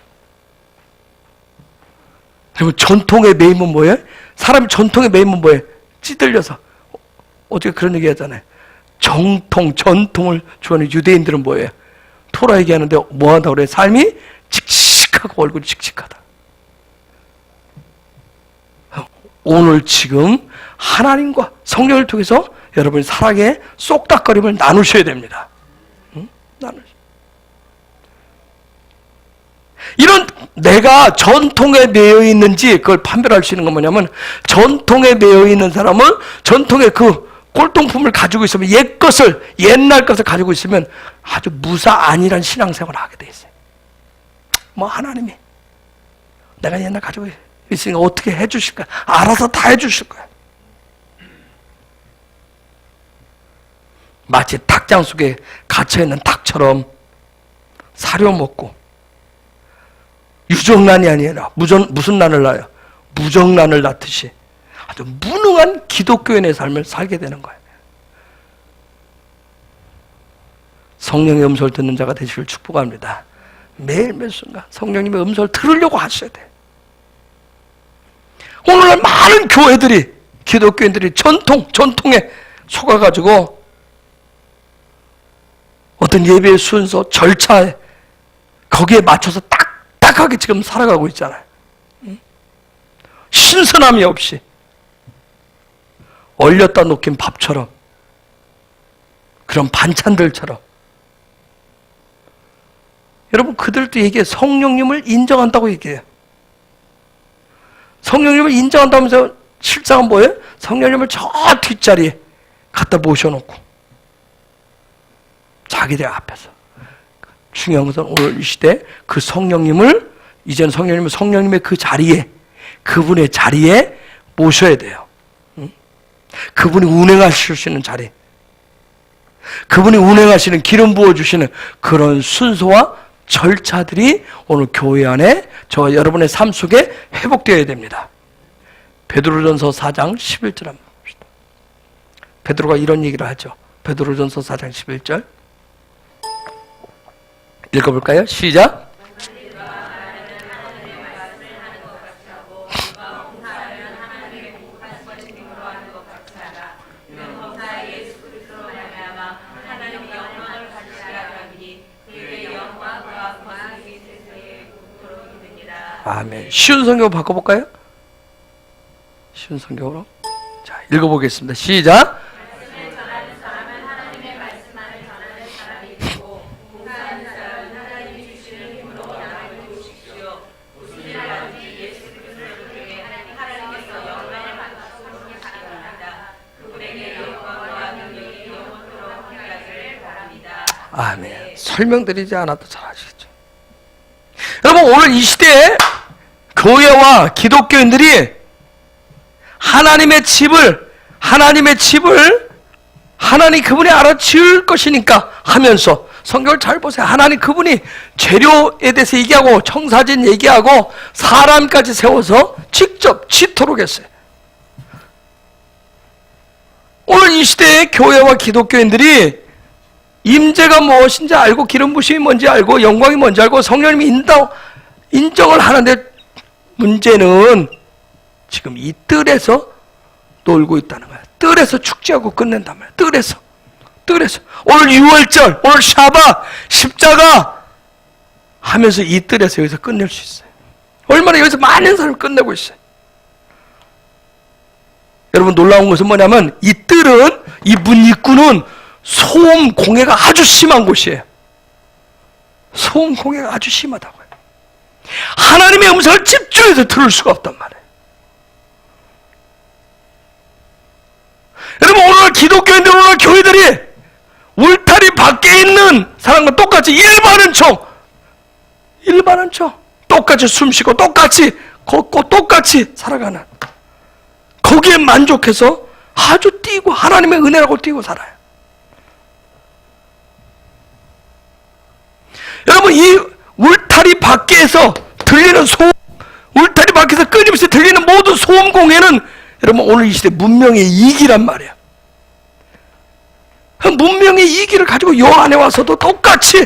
Speaker 1: 그리고 전통의 매임은 뭐예요? 사람이 전통의 매임은 뭐예요? 찌들려서. 어제 그런 얘기 하잖아요. 전통을 좋아하는 유대인들은 뭐예요? 토라 얘기하는데 뭐 한다고 그래요? 삶이 칙칙하고 얼굴이 칙칙하다. 오늘 지금 하나님과 성령을 통해서 여러분이 사랑의 쏙닥거림을 나누셔야 됩니다. 응? 이런 내가 전통에 매여 있는지 그걸 판별할 수 있는 건 뭐냐면 전통에 매여 있는 사람은 전통의 그 골동품을 가지고 있으면 옛날 것을 가지고 있으면 아주 무사안일한 신앙생활을 하게 돼 있어요. 뭐 하나님이 내가 옛날 가지고 있으니까 어떻게 해주실 거야? 알아서 다 해주실 거야. 마치 닭장 속에 갇혀있는 닭처럼 사료 먹고 유정란이 아니라 무슨 난을 낳아요? 무정란을 낳듯이 아주 무능한 기독교인의 삶을 살게 되는 거예요. 성령의 음성을 듣는 자가 되시길 축복합니다. 매일매일 순간 성령님의 음성을 들으려고 하셔야 돼요. 오늘날 많은 교회들이 기독교인들이 전통에 속아가지고 어떤 예배의 순서, 절차에 거기에 맞춰서 딱딱하게 지금 살아가고 있잖아요. 신선함이 없이 얼렸다 녹인 밥처럼, 그런 반찬들처럼. 여러분, 그들도 얘기해. 성령님을 인정한다고 얘기해요. 성령님을 인정한다면서 실상은 뭐예요? 성령님을 저 뒷자리에 갖다 모셔놓고 자기들 앞에서. 중요한 것은 오늘 이 시대에 그 성령님을, 이제는 성령님의 그 자리에, 그분의 자리에 모셔야 돼요. 그분이 운행하실 수 있는 자리, 그분이 운행하시는, 기름 부어주시는 그런 순서와 절차들이 오늘 교회 안에 저와 여러분의 삶 속에 회복되어야 됩니다. 베드로전서 4장 11절 한번 봅시다. 베드로가 이런 얘기를 하죠. 베드로전서 4장 11절 읽어볼까요? 시작. 아멘. 쉬운 성경 바꿔볼까요? 쉬운 성경으로. 자, 읽어보겠습니다. 시작. 아멘. 설명드리지 않아도 잘 아시겠죠. 여러분, 오늘 이 시대에 교회와 기독교인들이 하나님의 집을 하나님 그분이 알아 지을 것이니까 하면서, 성경을 잘 보세요. 하나님 그분이 재료에 대해서 얘기하고 청사진 얘기하고 사람까지 세워서 직접 짓도록 했어요. 오늘 이 시대의 교회와 기독교인들이 임재가 무엇인지 알고, 기름 부심이 뭔지 알고, 영광이 뭔지 알고, 성령님이 인정을 하는데, 문제는 지금 이 뜰에서 놀고 있다는 거야. 뜰에서 축제하고 끝낸단 말이야. 뜰에서. 오늘 6월절, 오늘 샤바, 십자가 하면서 이 뜰에서 여기서 끝낼 수 있어요. 얼마나 여기서 많은 사람을 끝내고 있어요. 여러분, 놀라운 것은 뭐냐면 이 뜰은, 이 문 입구는 소음 공해가 아주 심한 곳이에요. 소음 공해가 아주 심하다고요. 하나님의 음성을 집중해서 들을 수가 없단 말이에요. 여러분, 오늘 기독교인들, 오늘 교회들이 울타리 밖에 있는 사람과 똑같이 일반은 척 똑같이 숨쉬고 똑같이 걷고 똑같이 살아가는, 거기에 만족해서 아주 뛰고 하나님의 은혜라고 뛰고 살아요. 여러분, 이 울타리 밖에서 들리는 소음, 울타리 밖에서 끊임없이 들리는 모든 소음 공해는 여러분 오늘 이 시대 문명의 이기란 말이에요. 문명의 이기를 가지고 요 안에 와서도 똑같이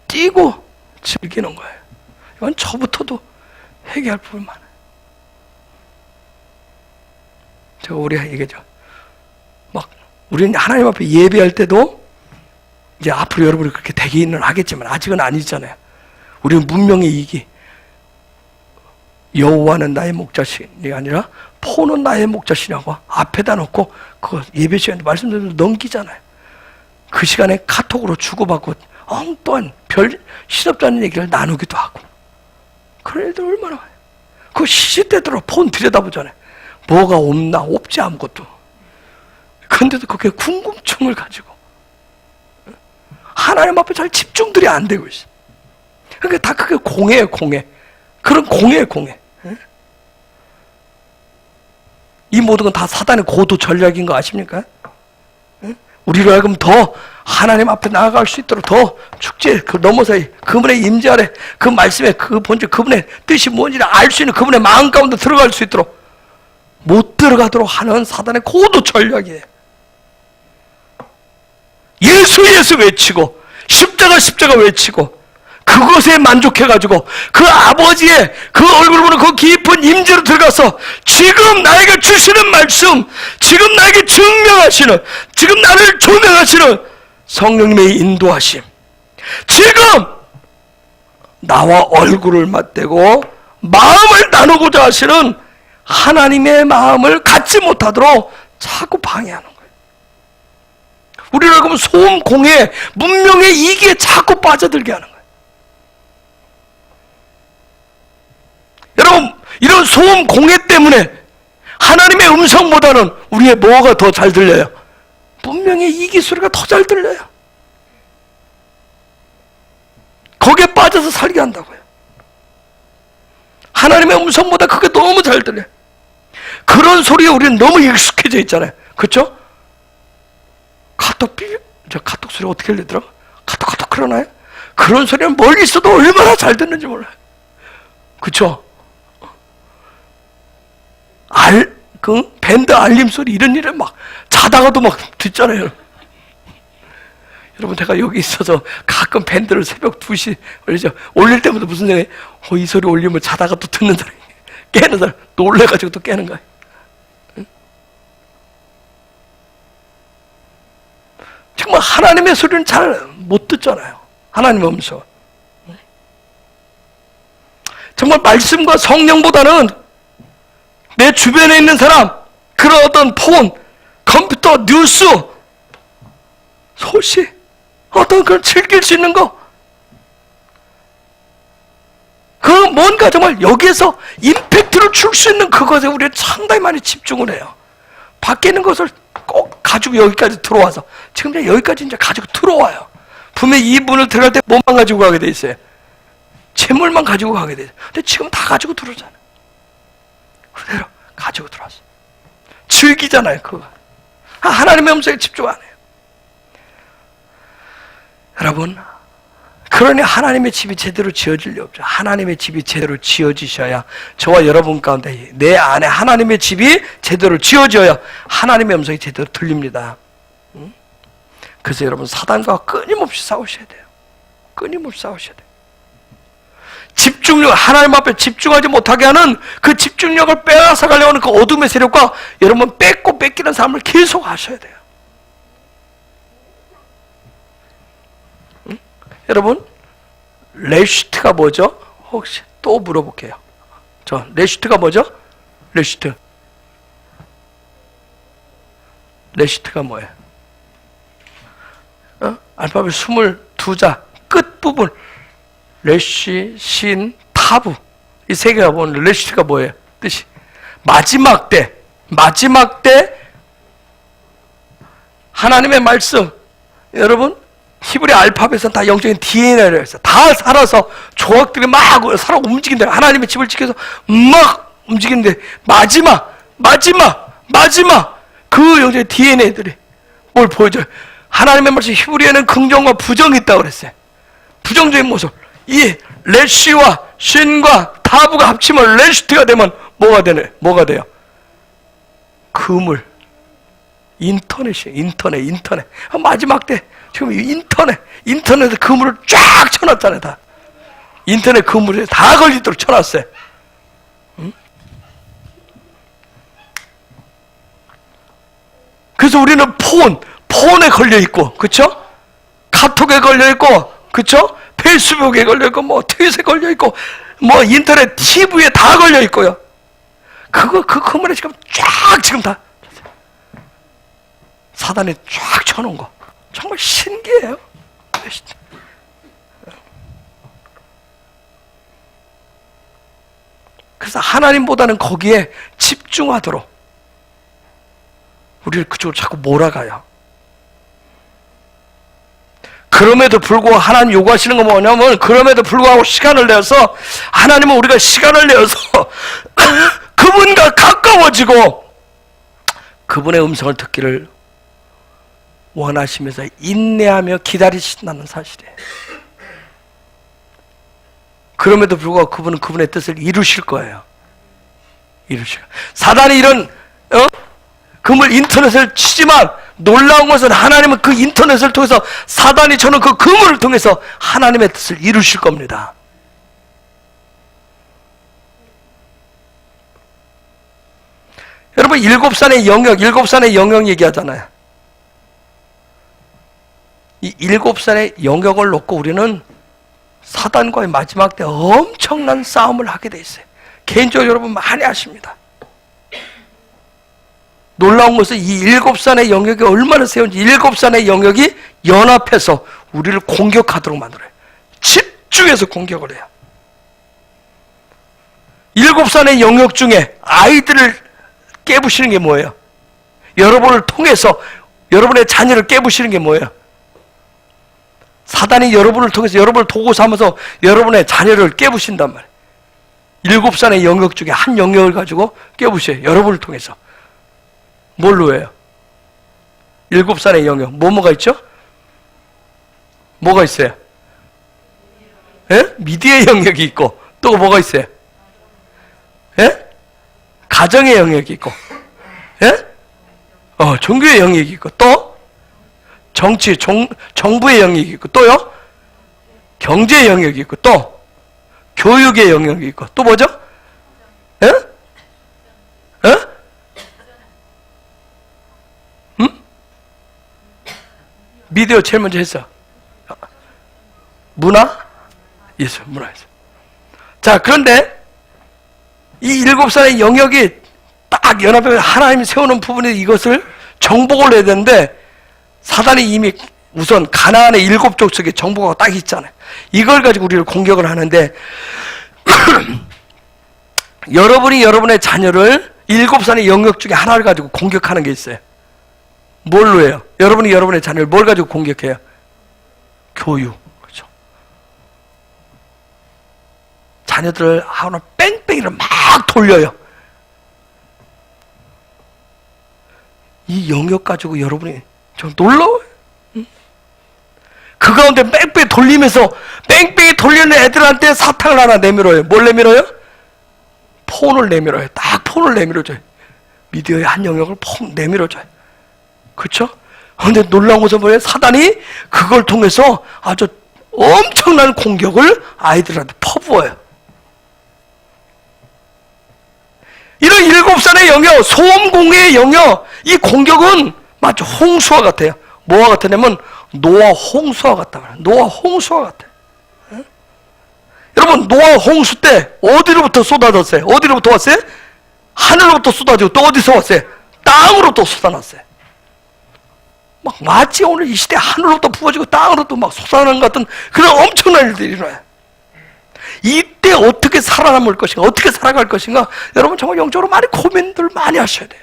Speaker 1: 뛰고 즐기는 거예요. 이건 저부터도 회개할 부분 많아요. 제가 우리가 얘기하죠. 막 우리는 하나님 앞에 예배할 때도 이제 앞으로 여러분이 그렇게 되기는 하겠지만 아직은 아니잖아요. 우리는 문명의 이기. 여호와는 나의 목자신이 아니라 포는 나의 목자신이라고 앞에다 놓고 그 예배 시간에 말씀드려도 넘기잖아요. 그 시간에 카톡으로 주고받고 엉뚱한 별 실없지 않은 얘기를 나누기도 하고. 그런 애들 얼마나 많아요. 그 시시때대로 폰 들여다보잖아요. 뭐가 없나? 없지 아무것도. 그런데도 그게 궁금증을 가지고 하나님 앞에 잘 집중들이 안 되고 있어요. 그러니까 다 그게 공해예요, 공해. 그런 공해예요, 공해. 이 모든 건 다 사단의 고도 전략인 거 아십니까? 우리로 하여금 더 하나님 앞에 나아갈 수 있도록 더 축제 그 넘어서 그분의 임재 아래 그 말씀에 그 본질 그분의 뜻이 뭔지를 알 수 있는 그분의 마음 가운데 들어갈 수 있도록 못 들어가도록 하는 사단의 고도 전략이에요. 예수 예수 외치고 십자가 십자가 외치고 그것에 만족해가지고 그 아버지의 그 얼굴 보는 그 깊은 임재로 들어가서 지금 나에게 주시는 말씀, 지금 나에게 증명하시는, 지금 나를 조명하시는 성령님의 인도하심, 지금 나와 얼굴을 맞대고 마음을 나누고자 하시는 하나님의 마음을 갖지 못하도록 자꾸 방해하는 거예요. 우리를 그러면 소음 공해, 문명의 이기에 자꾸 빠져들게 하는 거예요. 여러분, 이런 소음 공해 때문에 하나님의 음성보다는 우리의 뭐가 더 잘 들려요? 문명의 이기 소리가 더 잘 들려요. 거기에 빠져서 살게 한다고요. 하나님의 음성보다 그게 너무 잘 들려요. 그런 소리에 우리는 너무 익숙해져 있잖아요. 그렇죠? 카톡 소리 어떻게 들리더라? 카톡 그러나요? 그런 소리는 멀리 있어도 얼마나 잘 듣는지 몰라요. 그렇죠? 밴드 알림 소리 이런 일을 막 자다가도 막 듣잖아요. 여러분, 제가 여기 있어서 가끔 밴드를 새벽 2시 올릴 때마다 무슨 생각이, 이 소리 올리면 자다가 또 듣는 사람이, 깨는 사람, 놀래가지고 또 깨는 거예요. 응? 정말 하나님의 소리는 잘 못 듣잖아요. 하나님의 음성. 정말 말씀과 성령보다는 내 주변에 있는 사람, 그런 어떤 폰, 컴퓨터, 뉴스, 소식, 어떤 걸 즐길 수 있는 거, 그 뭔가 정말 여기에서 임팩트를 줄 수 있는 그것에 우리가 상당히 많이 집중을 해요. 밖에 있는 것을 꼭 가지고 여기까지 들어와서, 지금 이제 여기까지 이제 가지고 들어와요. 분명히 이 문을 들어갈 때 뭐만 가지고 가게 돼 있어요? 재물만 가지고 가게 돼 있어요. 근데 지금 다 가지고 들어오잖아요. 그대로 가지고 들어왔어. 즐기잖아요, 그거. 하나님의 음성에 집중 안 해요. 여러분, 그러니 하나님의 집이 제대로 지어질 리 없죠. 하나님의 집이 제대로 지어지셔야 저와 여러분 가운데 내 안에 하나님의 집이 제대로 지어져야 하나님의 음성이 제대로 들립니다. 그래서 여러분, 사단과 끊임없이 싸우셔야 돼요. 끊임없이 싸우셔야 돼요. 집중력, 하나님 앞에 집중하지 못하게 하는 그 집중력을 빼앗아 가려고 하는 그 어둠의 세력과 여러분 뺏고 뺏기는 삶을 계속 하셔야 돼요. 응? 여러분, 레시트가 뭐죠? 혹시 또 물어볼게요. 레시트가 뭐죠? 레시트가 뭐예요? 알파벳 22자 끝부분 레시, 신, 타부, 이 세 개가 보는 레시트가 뭐예요? 뜻이 마지막 때 하나님의 말씀. 여러분, 히브리 알파벳은 다 영적인 DNA를 했어요. 다 살아서 조각들이 막 살아 움직인다. 하나님의 집을 지켜서 막 움직이는데 마지막 그 영적인 DNA들이 뭘 보여줘요? 하나님의 말씀, 히브리에는 긍정과 부정이 있다고 그랬어요. 부정적인 모습. 이 레시와 신과 타부가 합치면 레시트가 되면 뭐가 돼요? 그물. 인터넷. 마지막 때 지금 인터넷에 그물을 쫙 쳐놨잖아요. 다 인터넷 그물에 다 걸리도록 쳐놨어요. 응? 그래서 우리는 폰에 걸려 있고, 그렇죠? 카톡에 걸려 있고, 그렇죠? 페이스북에 걸려 있고, 뭐 트윗에 걸려 있고, 뭐 인터넷 TV에 다 걸려 있고요. 그 그물에 지금 다 사단이 쫙 쳐놓은 거 정말 신기해요. 그래서 하나님보다는 거기에 집중하도록 우리를 그쪽으로 자꾸 몰아가요. 그럼에도 불구하고 하나님 요구하시는 건 뭐냐면, 그럼에도 불구하고 시간을 내어서, 하나님은 우리가 시간을 내어서 그분과 가까워지고 그분의 음성을 듣기를 원하시면서 인내하며 기다리신다는 사실이에요. 그럼에도 불구하고 그분은 그분의 뜻을 이루실 거예요. 사단이 이런 그물 인터넷을 치지만, 놀라운 것은 하나님은 그 인터넷을 통해서, 사단이 저는 그 그물을 통해서 하나님의 뜻을 이루실 겁니다. 여러분, 7산의 영역 얘기하잖아요. 이 7산의 영역을 놓고 우리는 사단과의 마지막 때 엄청난 싸움을 하게 돼 있어요. 개인적으로 여러분 많이 아십니다. 놀라운 것은 이 일곱 산의 영역이 얼마나 세운지, 일곱 산의 영역이 연합해서 우리를 공격하도록 만들어요. 집중해서 공격을 해요. 일곱 산의 영역 중에 아이들을 깨부시는 게 뭐예요? 여러분을 통해서 여러분의 자녀를 깨부시는 게 뭐예요? 사단이 여러분을 통해서 여러분을 도구 삼아서 여러분의 자녀를 깨부신단 말이에요. 일곱 산의 영역 중에 한 영역을 가지고 깨부셔요. 여러분을 통해서. 뭘로 해요? 일곱 산의 영역. 뭐가 있죠? 뭐가 있어요? 예? 미디어의 영역이 있고, 또 뭐가 있어요? 예? 가정의 영역이 있고, 예? 종교의 영역이 있고, 또 정치, 정부의 영역이 있고, 또요? 경제의 영역이 있고, 또 교육의 영역이 있고, 또 뭐죠? 예? 예? 미디어 제일 먼저 했어. 문화? 예수, 문화에서. 자, 그런데 이 일곱 산의 영역이 딱 연합해 하나님이 세우는 부분에 이것을 정복을 해야 되는데, 사단이 이미 우선 가나안의 일곱 족속에 정복하고 딱 있잖아요. 이걸 가지고 우리를 공격을 하는데 여러분이 여러분의 자녀를 일곱 산의 영역 중에 하나를 가지고 공격하는 게 있어요. 뭘로 해요? 여러분이 여러분의 자녀를 뭘 가지고 공격해요? 교육. 그렇죠? 자녀들을 하나 뺑뺑이를 막 돌려요. 이 영역 가지고 여러분이 좀 놀라워요. 그 가운데 뺑뺑이 돌리면서 뺑뺑이 돌리는 애들한테 사탕을 하나 내밀어요. 뭘 내밀어요? 폰을 내밀어요. 딱 폰을 내밀어줘요. 미디어의 한 영역을 폰 내밀어줘요. 그렇죠? 그런데 놀라운 것은 뭐예요? 사단이 그걸 통해서 아주 엄청난 공격을 아이들한테 퍼부어요. 이런 일곱 산의 영역, 소음공의 영역, 이 공격은 마치 홍수와 같아요. 뭐와 같으냐면 노아 홍수와 같다 말이에요. 노아 홍수와 같아요. 응? 여러분, 노아 홍수 때 어디로부터 쏟아졌어요? 어디로부터 왔어요? 하늘로부터 쏟아지고, 또 어디서 왔어요? 땅으로부터 쏟아났어요. 막 마치 오늘 이 시대 하늘로부터 부어지고 땅으로부터 막 솟아나는 것 같은 그런 엄청난 일들이 일어나요. 이때 어떻게 살아남을 것인가, 어떻게 살아갈 것인가, 여러분 정말 영적으로 많이 고민들 많이 하셔야 돼요.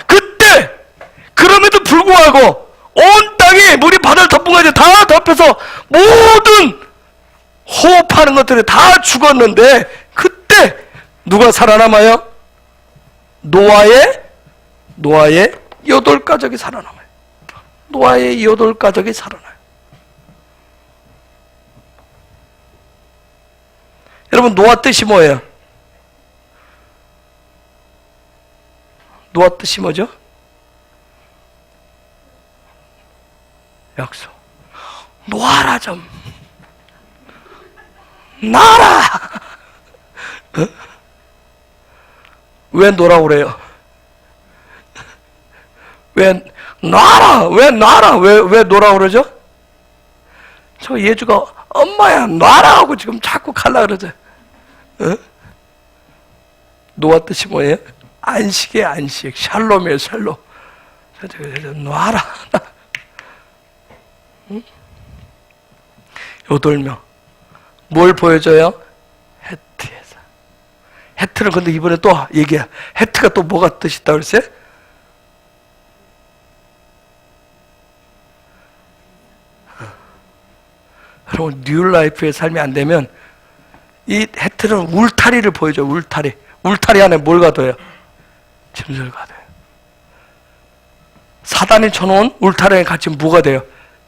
Speaker 1: 그때 그럼에도 불구하고 온 땅에 물이 바다를 덮은 것이 다 덮여서 모든 호흡하는 것들이 다 죽었는데, 그때 누가 살아남아요? 노아의 8가족이 살아남아요. 노아의 8가족이 살아나요. 여러분, 노아 뜻이 뭐예요? 노아 뜻이 뭐죠? 약속. 놓아라 좀. 놔라. 어? 왜 놓으라고 그래요? 왜 놔라? 왜 놔라? 왜 놓으라고 그러죠? 저 예주가 엄마야 놔라 하고 지금 자꾸 갈라 그러죠. 어? 노아 뜻이 뭐예요? 안식의 안식, 샬롬이에요, 샬롬. 놔라. 응? 8명. 뭘 보여줘요? 헤트에서. 헤트는 근데 이번에 또 얘기해. 헤트가 또 뭐가 뜻이 있다고 그랬어요? 여러분, 뉴라이프의 삶이 안 되면 이 헤트는 울타리를 보여줘요. 울타리. 울타리 안에 뭘 가둬요? 짐승을 가둬요. 사단이 쳐놓은 울타리에 갇힌 뭐가 돼요?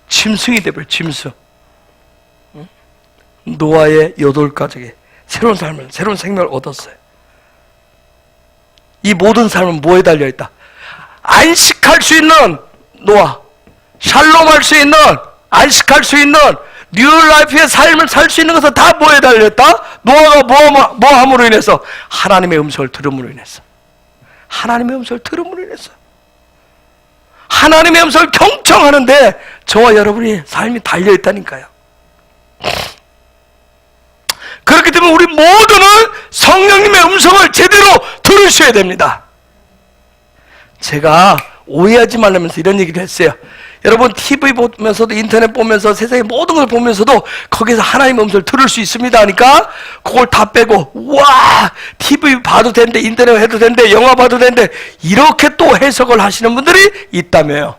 Speaker 1: 짐승이 돼버려요. 짐승. 응? 노아의 8가족이 새로운 삶을, 새로운 생명을 얻었어요. 이 모든 삶은 뭐에 달려있다? 안식할 수 있는 노아, 샬롬할 수 있는, 안식할 수 있는 뉴라이프의 삶을 살 수 있는 것은 다 뭐에 달렸다? 노아가 뭐함으로 인해서? 하나님의 음성을 들음으로 인해서. 하나님의 음성을 들음으로 인해서. 하나님의 음성을 경청하는데 저와 여러분이 삶이 달려있다니까요. 그렇기 때문에 우리 모두는 성령님의 음성을 제대로 들으셔야 됩니다. 제가 오해하지 말라면서 이런 얘기를 했어요. 여러분 TV 보면서도 인터넷 보면서 세상의 모든 걸 보면서도 거기서 하나님의 음성을 들을 수 있습니다 하니까 그걸 다 빼고 와 TV 봐도 되는데 인터넷 해도 되는데 영화 봐도 되는데 이렇게 또 해석을 하시는 분들이 있다며요.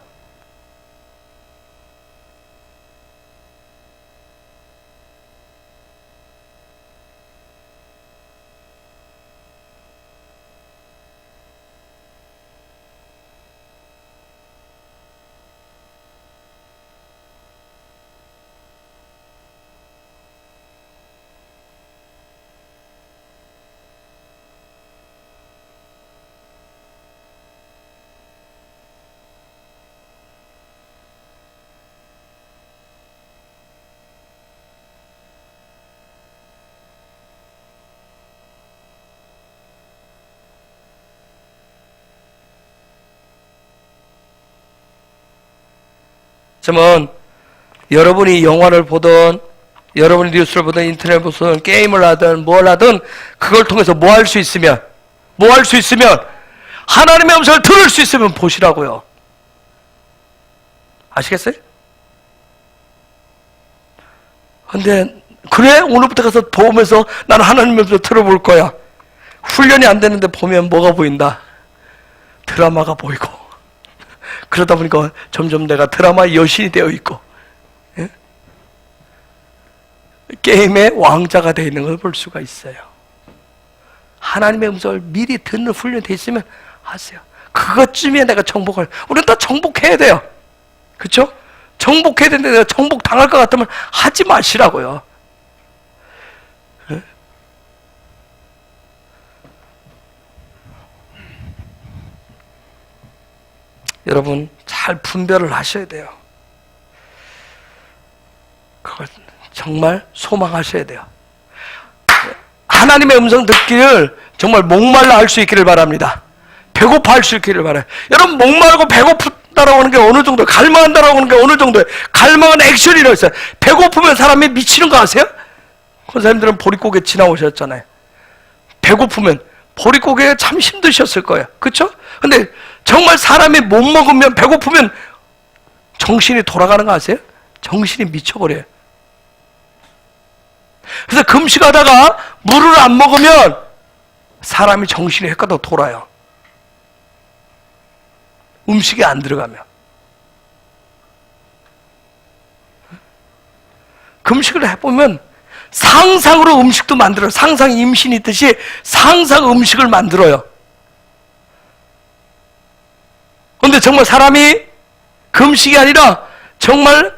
Speaker 1: 그러면 여러분이 영화를 보든 여러분이 뉴스를 보든 인터넷을 보든 게임을 하든 뭘 하든 그걸 통해서 뭐 할 수 있으면 하나님의 음성을 들을 수 있으면 보시라고요. 아시겠어요? 근데 그래? 오늘부터 가서 보면서 나는 하나님의 음성을 들어볼 거야. 훈련이 안 되는데 보면 뭐가 보인다? 드라마가 보이고 그러다 보니까 점점 내가 드라마의 여신이 되어 있고 예? 게임의 왕자가 되어 있는 걸 볼 수가 있어요. 하나님의 음성을 미리 듣는 훈련이 돼 있으면 하세요. 그것쯤에 내가 정복을 우리는 다 정복해야 돼요. 그렇죠? 정복해야 되는데 내가 정복 당할 것 같으면 하지 마시라고요. 예? 여러분 잘 분별을 하셔야 돼요. 그걸 정말 소망하셔야 돼요. 하나님의 음성 듣기를 정말 목말라 할 수 있기를 바랍니다. 배고파 할 수 있기를 바라요. 여러분 목마르고 배고프다라고 하는 게 어느 정도예요? 갈망한다라고 하는 게 어느 정도예요? 갈망은 액션이라고 있어요. 배고프면 사람이 미치는 거 아세요? 권사님들은 보릿고개 지나오셨잖아요. 배고프면 보릿고개 참 힘드셨을 거예요. 그렇죠? 근데 정말 사람이 못 먹으면 배고프면 정신이 돌아가는 거 아세요? 정신이 미쳐버려요. 그래서 금식하다가 물을 안 먹으면 사람이 정신이 헷갈려 돌아요. 음식이 안 들어가면. 금식을 해보면 상상으로 음식도 만들어요. 상상 임신이 있듯이 상상 음식을 만들어요. 그런데 정말 사람이 금식이 아니라 정말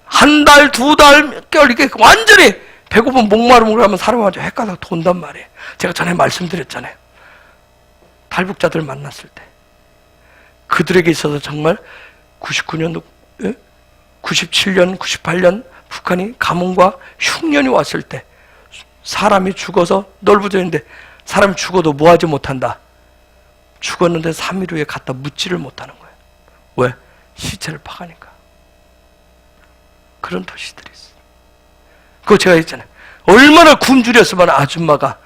Speaker 1: 한 달, 두 달, 몇 개월 이렇게 완전히 배고픈 목마름을 하면 사람이 완전 헷갈려 돈단 말이에요. 제가 전에 말씀드렸잖아요. 탈북자들 만났을 때 그들에게 있어서 정말 99년, 97년, 98년 북한이 가뭄과 흉년이 왔을 때 사람이 죽어서 널브져 있는데 사람이 죽어도 뭐하지 못한다. 죽었는데 3일 후에 갖다 묻지를 못하는 거예요. 왜? 시체를 파가니까. 그런 도시들이 있어요. 그거 제가 했잖아요. 얼마나 굶주렸으면 아줌마가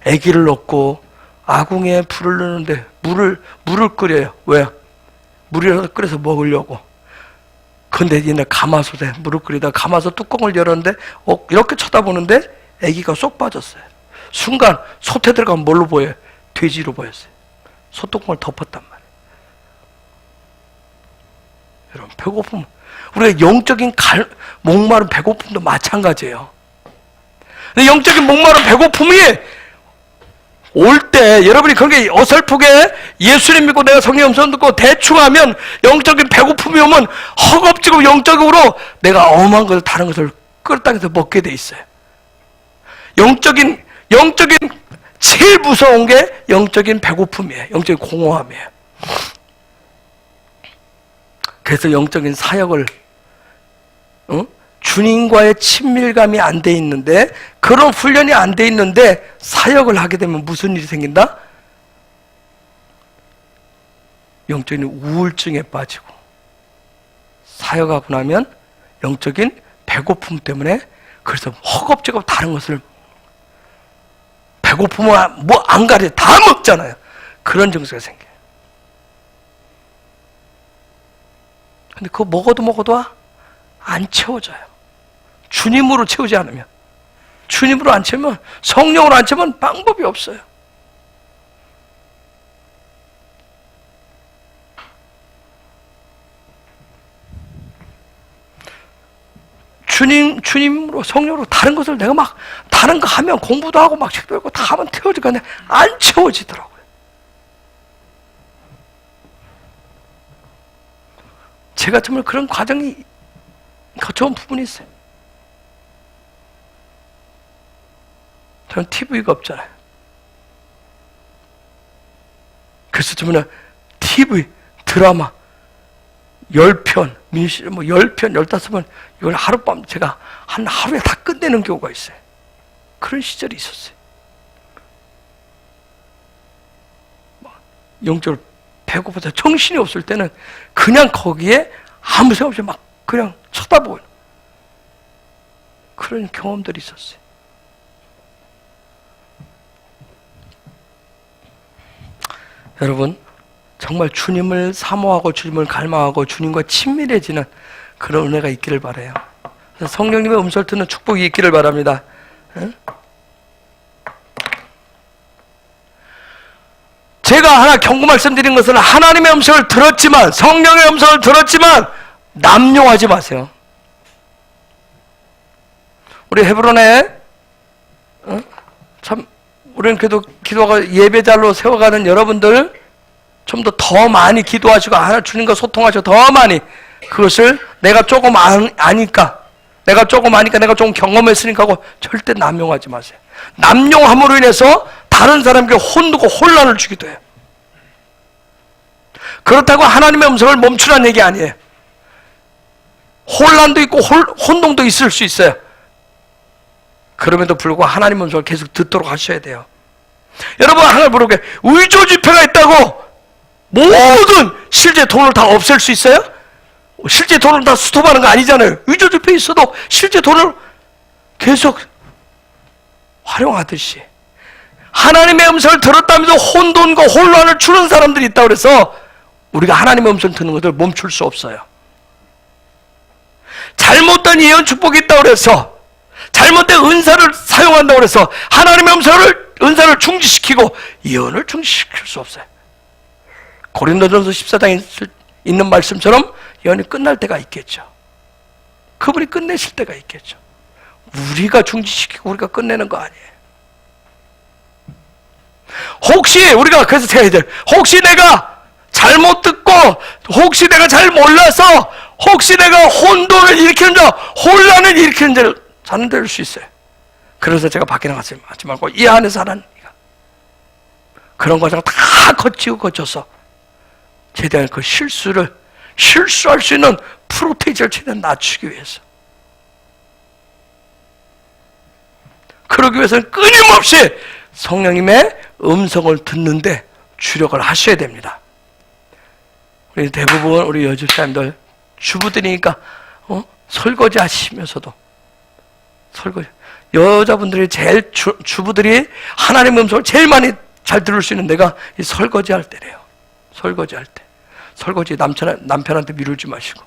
Speaker 1: 아기를 넣고 아궁이에 불을 넣는데 물을 끓여요. 왜? 물이라도 끓여서 먹으려고. 근데 옛날 가마솥에 물을 끓이다가 가마솥 뚜껑을 열었는데 이렇게 쳐다보는데 아기가 쏙 빠졌어요. 순간 솥에 들어가면 뭘로 보여요? 돼지로 보였어요. 솥뚜껑을 덮었단 말이에요. 여러분 배고픔 우리가 영적인 목마른 배고픔도 마찬가지예요. 근데 영적인 목마른 배고픔이 올 때 여러분이 그게 어설프게 예수님 믿고 내가 성령 음성 듣고 대충 하면 영적인 배고픔이 오면 허겁지겁 영적으로 내가 엄한 것을 다른 것을 끌어당겨서 먹게 돼 있어요. 영적인 제일 무서운 게 영적인 배고픔이에요. 영적인 공허함이에요. 그래서 영적인 사역을 주님과의 친밀감이 안 돼 있는데 그런 훈련이 안 돼 있는데 사역을 하게 되면 무슨 일이 생긴다? 영적인 우울증에 빠지고 사역하고 나면 영적인 배고픔 때문에 그래서 허겁지겁 다른 것을 배고프면 뭐 안 가려 다 먹잖아요. 그런 증세가 생겨요. 근데 그거 먹어도 안 채워져요. 주님으로 채우지 않으면, 주님으로 안 채우면, 성령으로 안 채우면 방법이 없어요. 주님으로, 성령으로 다른 것을 내가 막, 다른 거 하면 공부도 하고 막 책도 읽고 다 하면 채워질 건데 안 채워지더라고요. 제가 정말 그런 과정이 거쳐온 부분이 있어요. 저는 TV가 없잖아요. 그래서 저는 TV, 드라마 10편, 미니시리즈 뭐 10편, 15편 이걸 하룻밤 제가 한 하루에 다 끝내는 경우가 있어요. 그런 시절이 있었어요. 영적으로 배고파서 정신이 없을 때는 그냥 거기에 아무 생각 없이 막 그냥 쳐다보는 그런 경험들이 있었어요. 여러분, 정말 주님을 사모하고 주님을 갈망하고 주님과 친밀해지는 그런 은혜가 있기를 바라요. 성령님의 음성을 듣는 축복이 있기를 바랍니다. 제가 하나 경고 말씀드린 것은 하나님의 음성을 들었지만, 성령의 음성을 들었지만 남용하지 마세요. 우리 헤브론에 참 우리는 그래도 기도가 예배자로 세워가는 여러분들 좀 더 많이 기도하시고 주님과 소통하시고 더 많이 그것을 내가 조금 아니까 내가 조금 경험했으니까 하고 절대 남용하지 마세요. 남용함으로 인해서 다른 사람에게 혼두고 혼란을 주기도 해요. 그렇다고 하나님의 음성을 멈추라는 얘기 아니에요. 혼란도 있고 혼동도 있을 수 있어요. 그럼에도 불구하고 하나님의 음성을 계속 듣도록 하셔야 돼요. 여러분, 하나님 부르게 의조지폐가 있다고 모든 실제 돈을 다 없앨 수 있어요? 실제 돈을 다 스톱하는 거 아니잖아요. 의조지폐 있어도 실제 돈을 계속 활용하듯이 하나님의 음성을 들었다면서 혼돈과 혼란을 주는 사람들이 있다고 그래서 우리가 하나님의 음성을 듣는 것을 멈출 수 없어요. 잘못된 예언 축복이 있다고 그래서 잘못된 은사를 사용한다고 해서 하나님의 은사를 중지시키고 예언을 중지시킬 수 없어요. 고린도전서 14장에 있는 말씀처럼 예언이 끝날 때가 있겠죠. 그분이 끝내실 때가 있겠죠. 우리가 중지시키고 우리가 끝내는 거 아니에요. 혹시 우리가 그래서 해야 돼. 혹시 내가 잘못 듣고 혹시 내가 잘 몰라서 혹시 내가 혼돈을 일으키는 자, 혼란을 일으키는 자를 찾아낼 수 있어요. 그래서 제가 밖에 나가지 말고 이 안에서 하는 그런 과정을 다 거쳐서 최대한 그 실수할 수 있는 프로테이지를 최대한 낮추기 위해서, 그러기 위해서는 끊임없이 성령님의 음성을 듣는데 주력을 하셔야 됩니다. 우리 대부분 우리 여집사님들 주부들이니까 설거지 하시면서도 여자분들이 제일 주부들이 하나님의 음성을 제일 많이 잘 들을 수 있는 데가 이 설거지 할 때래요. 설거지 남편한테 미루지 마시고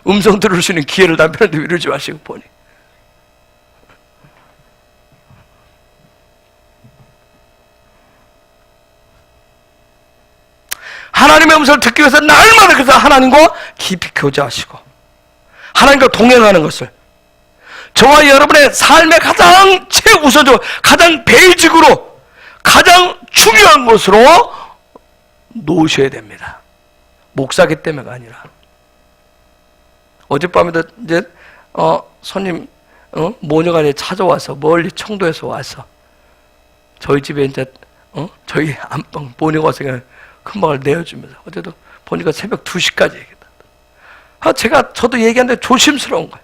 Speaker 1: 음성 들을 수 있는 기회를 남편한테 미루지 마시고 보니 하나님의 음성을 듣기 위해서 날마다 그래서 하나님과 깊이 교제하시고 하나님과 동행하는 것을 저와 여러분의 삶의 가장 최우선적으로 가장 베이직으로 가장 중요한 것으로 놓으셔야 됩니다. 목사기 때문에가 아니라. 어젯밤에도 이제 손님 모녀가 이제 찾아와서 멀리 청도에서 와서 저희 집에 이제 저희 안방 모녀가 와서 그냥 금방을 내어주면서 어제도 보니까 새벽 2시까지 얘기했다. 저도 얘기하는데 조심스러운 거예요.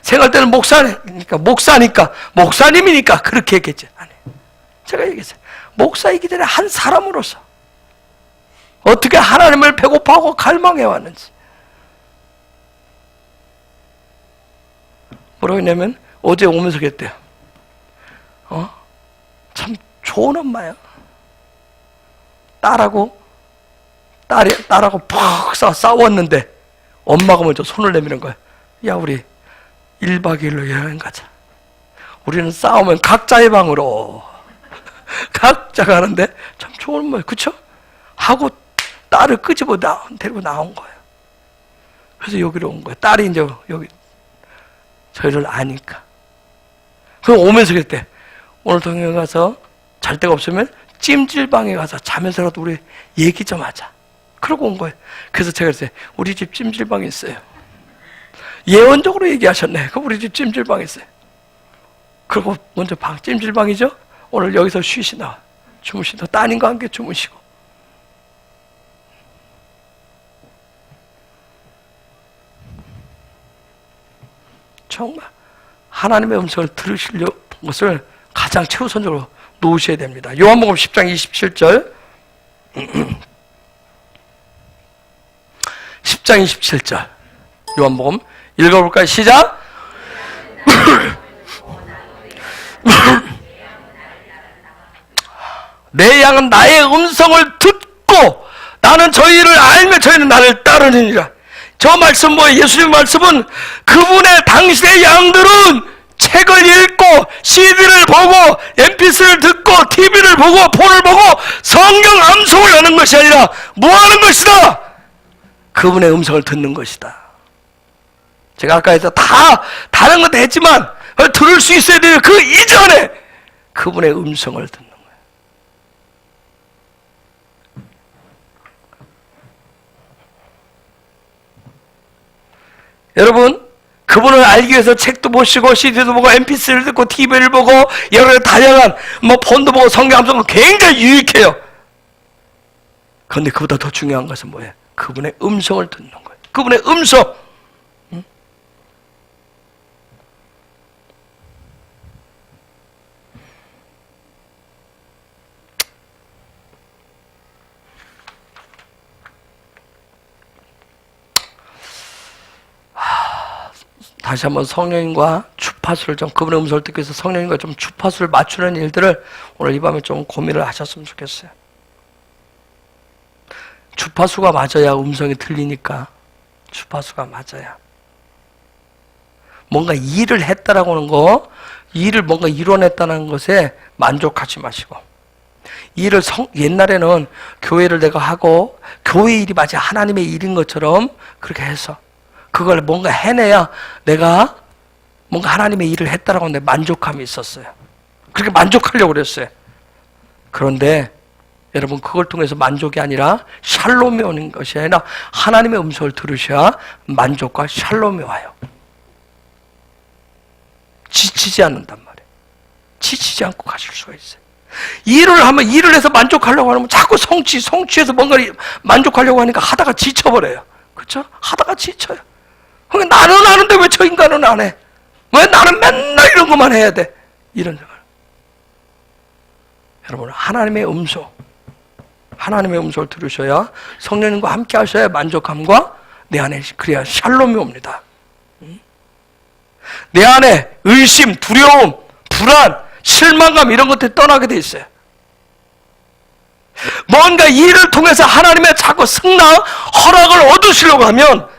Speaker 1: 생활 때는 목사니까 목사님이니까 그렇게 얘기했지. 아니, 제가 얘기했어요. 목사이기 전에 한 사람으로서 어떻게 하나님을 배고파하고 갈망해 왔는지. 뭐라고 했냐면 어제 오면서 그랬대요. 참 좋은 엄마야. 딸하고 푹 싸웠는데 엄마가 먼저 손을 내미는 거야. 야, 우리 1박 2일로 여행 가자. 우리는 싸우면 각자의 방으로. 각자 가는데 참 좋은 엄마야. 그쵸? 하고 딸을 끄집어 데리고 나온 거예요. 그래서 여기로 온 거예요. 딸이 이제 여기 저희를 아니까. 그럼 오면서 그랬대. 오늘 동영에 가서 잘 데가 없으면 찜질방에 가서 자면서라도 우리 얘기 좀 하자. 그러고 온 거예요. 그래서 제가 그랬어요. 우리 집 찜질방에 있어요. 예언적으로 얘기하셨네. 그럼 우리 집 찜질방에 있어요. 그리고 먼저 찜질방이죠? 오늘 여기서 쉬시나 주무시다 따님과 함께 주무시고. 정말 하나님의 음성을 들으시려는 것을 가장 최우선적으로 놓으셔야 됩니다. 요한복음 10장 27절 10장 27절 요한복음 읽어볼까요? 시작! 내 양은 나의 음성을 듣고 나는 저희를 알며 저희는 나를 따르느니라. 저 말씀 뭐예요? 예수님 말씀은 그분의 당신의 양들은 책을 읽고 CD를 보고 MP3를 듣고 TV를 보고 폰을 보고 성경 암송을 하는 것이 아니라 뭐 하는 것이다? 그분의 음성을 듣는 것이다. 제가 아까 해서 다 다른 것도 했지만 들을 수 있어야 돼요. 그 이전에 그분의 음성을 듣는 거예요. 여러분, 그분을 알기 위해서 책도 보시고 CD도 보고 MP3를 듣고 TV를 보고 여러 다양한 폰도 보고 성경 암송은 굉장히 유익해요. 그런데 그보다 더 중요한 것은 뭐예요? 그분의 음성을 듣는 거예요. 그분의 음성. 다시 한번 성령님과 주파수를 좀 그분의 음성을 듣기 위해서 성령님과 좀 주파수를 맞추는 일들을 오늘 이 밤에 좀 고민을 하셨으면 좋겠어요. 주파수가 맞아야 음성이 들리니까 주파수가 맞아야. 뭔가 일을 했다라고 하는 거, 일을 뭔가 이뤄냈다는 것에 만족하지 마시고 일을 옛날에는 교회를 내가 하고 교회 일이 마치 하나님의 일인 것처럼 그렇게 해서 그걸 뭔가 해내야 내가 뭔가 하나님의 일을 했다라고 하는데 만족감이 있었어요. 그렇게 만족하려고 그랬어요. 그런데 여러분 그걸 통해서 만족이 아니라 샬롬이 오는 것이 아니라 하나님의 음성을 들으셔야 만족과 샬롬이 와요. 지치지 않는단 말이에요. 지치지 않고 가실 수가 있어요. 일을 해서 만족하려고 하면 자꾸 성취해서 뭔가를 만족하려고 하니까 하다가 지쳐버려요. 그렇죠? 하다가 지쳐요. 그러니까 나는 아는데 왜 저 인간은 안 해? 왜 나는 맨날 이런 것만 해야 돼? 이런 생각. 여러분 하나님의 음성을 들으셔야 성령님과 함께 하셔야 만족함과 내 안에 그래야 샬롬이 옵니다. 내 안에 의심, 두려움, 불안, 실망감 이런 것들이 떠나게 돼 있어요. 뭔가 일을 통해서 하나님의 자꾸 승낙, 허락을 얻으시려고 하면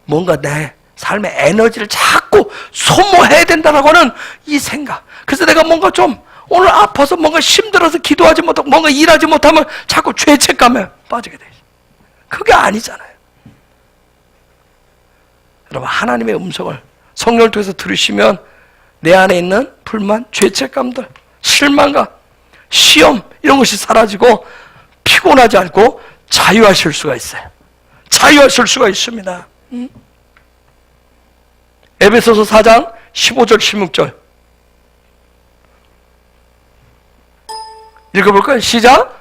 Speaker 1: 뭔가 내 삶의 에너지를 자꾸 소모해야 된다라고 하는 이 생각. 그래서 내가 뭔가 좀 오늘 아파서 뭔가 힘들어서 기도하지 못하고 뭔가 일하지 못하면 자꾸 죄책감에 빠지게 돼 있어요. 그게 아니잖아요. 여러분 하나님의 음성을 성령을 통해서 들으시면 내 안에 있는 불만, 죄책감들, 실망감, 시험 이런 것이 사라지고 피곤하지 않고 자유하실 수가 있어요. 자유하실 수가 있습니다. 에베소서 4장 15절 16절 읽어볼까요? 시작!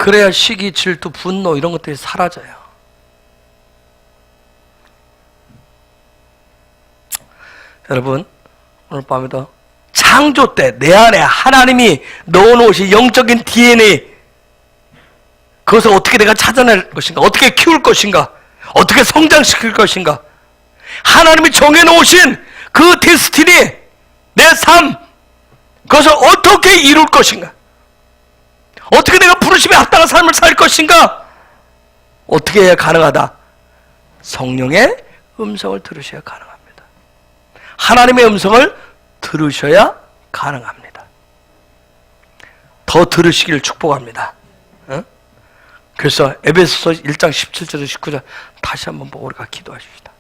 Speaker 1: 그래야 시기, 질투, 분노 이런 것들이 사라져요. 여러분, 오늘 밤에도 창조 때 내 안에 하나님이 넣어놓으신 영적인 DNA, 그것을 어떻게 내가 찾아낼 것인가, 어떻게 키울 것인가, 어떻게 성장시킬 것인가, 하나님이 정해놓으신 그 데스티니, 내 삶, 그것을 어떻게 이룰 것인가, 어떻게 내가 부르심에 합당한 삶을 살 것인가, 어떻게 해야 가능하다? 성령의 음성을 들으셔야 가능합니다. 하나님의 음성을 들으셔야 가능합니다. 더 들으시기를 축복합니다. 그래서 에베소서 1장 17절 19절 다시 한번 보고 우리가 기도하십시다.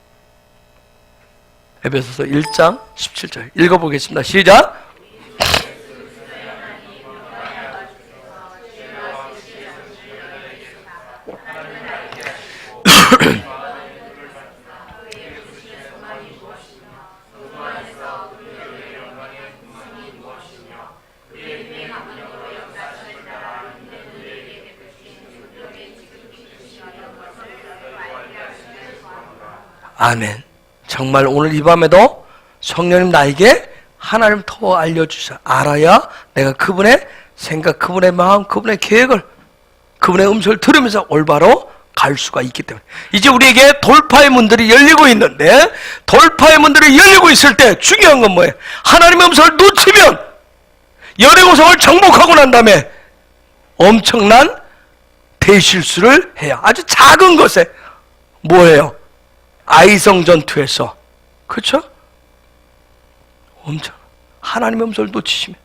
Speaker 1: 에베소서 1장 17절 읽어보겠습니다. 시작. 아멘. 정말 오늘 이 밤에도 성령님 나에게 하나님 더 알려주셔. 알아야 내가 그분의 생각, 그분의 마음, 그분의 계획을, 그분의 음성을 들으면서 올바로 갈 수가 있기 때문에 이제 우리에게 돌파의 문들이 열리고 있는데, 돌파의 문들이 열리고 있을 때 중요한 건 뭐예요? 하나님의 음성을 놓치면 여리고성을 정복하고 난 다음에 엄청난 대실수를 해요. 아주 작은 것에 뭐예요? 아이성 전투에서, 그렇죠? 엄청 하나님의 음성을 놓치시면,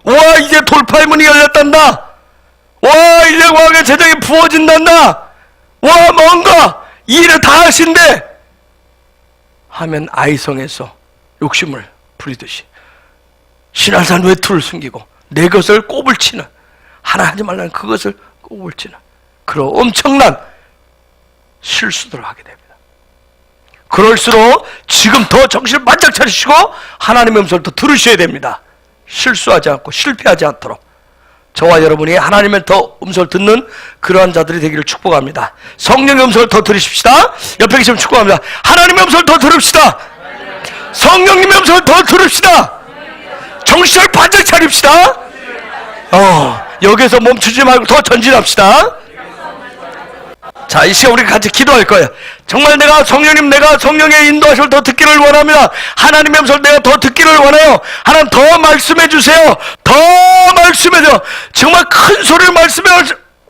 Speaker 1: 와 이제 돌파의 문이 열렸단다, 와 이제 왕의 제정이 부어진단다, 와 뭔가 이 일을 다 하신대 하면 아이성에서 욕심을 부리듯이 신할산 외투를 숨기고 내 것을 꼽을 치는, 하나 하지 말라는 그것을 꼽을 치는 그런 엄청난 실수들을 하게 됩니다. 그럴수록 지금 더 정신을 바짝 차리시고 하나님의 음성을 더 들으셔야 됩니다. 실수하지 않고 실패하지 않도록 저와 여러분이 하나님의 더 음성을 듣는 그러한 자들이 되기를 축복합니다. 성령의 음성을 더 들으십시다. 옆에 계시면 축복합니다. 하나님의 음성을 더 들읍시다. 성령님의 음성을 더 들읍시다. 정신을 바짝 차립시다. 여기서 멈추지 말고 더 전진합시다. 자, 이 시간 우리 같이 기도할 거예요. 정말 내가 성령의 인도하심을 더 듣기를 원합니다. 하나님의 음성을 내가 더 듣기를 원해요. 하나님 더 말씀해 주세요. 더 말씀해 줘. 정말 큰 소리를 말씀해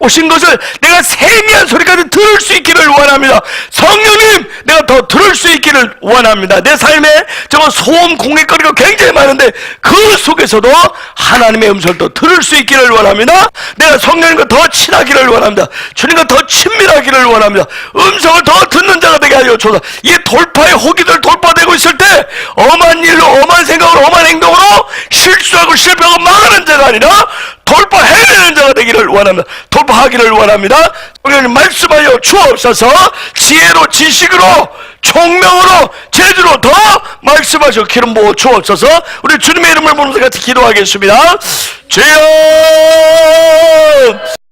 Speaker 1: 오신 것을 내가 세미한 소리까지 들을 수 있기를 원합니다. 성령님, 내가 더 들을 수 있기를 원합니다. 내 삶에 정말 소음 공익거리가 굉장히 많은데 그 속에서도 하나님의 음성을 더 들을 수 있기를 원합니다. 내가 성령님과 더 친하기를 원합니다. 주님과 더 친밀하기를 원합니다. 음성을 더 듣는 자가 되게 하여 주소서. 이 돌파의 호기들 돌파되고 있을 때 엄한 일로, 엄한 생각으로, 엄한 행동으로 실수하고 실패하고 망하는 자가 아니라 돌파해내는 자가 되기를 원합니다. 돌파하기를 원합니다. 성령님 말씀하여 주옵소서. 지혜로, 지식으로, 총명으로, 재주로 더 말씀하시고 기름 부어 주옵소서. 우리 주님의 이름을 부르면서 같이 기도하겠습니다. 주여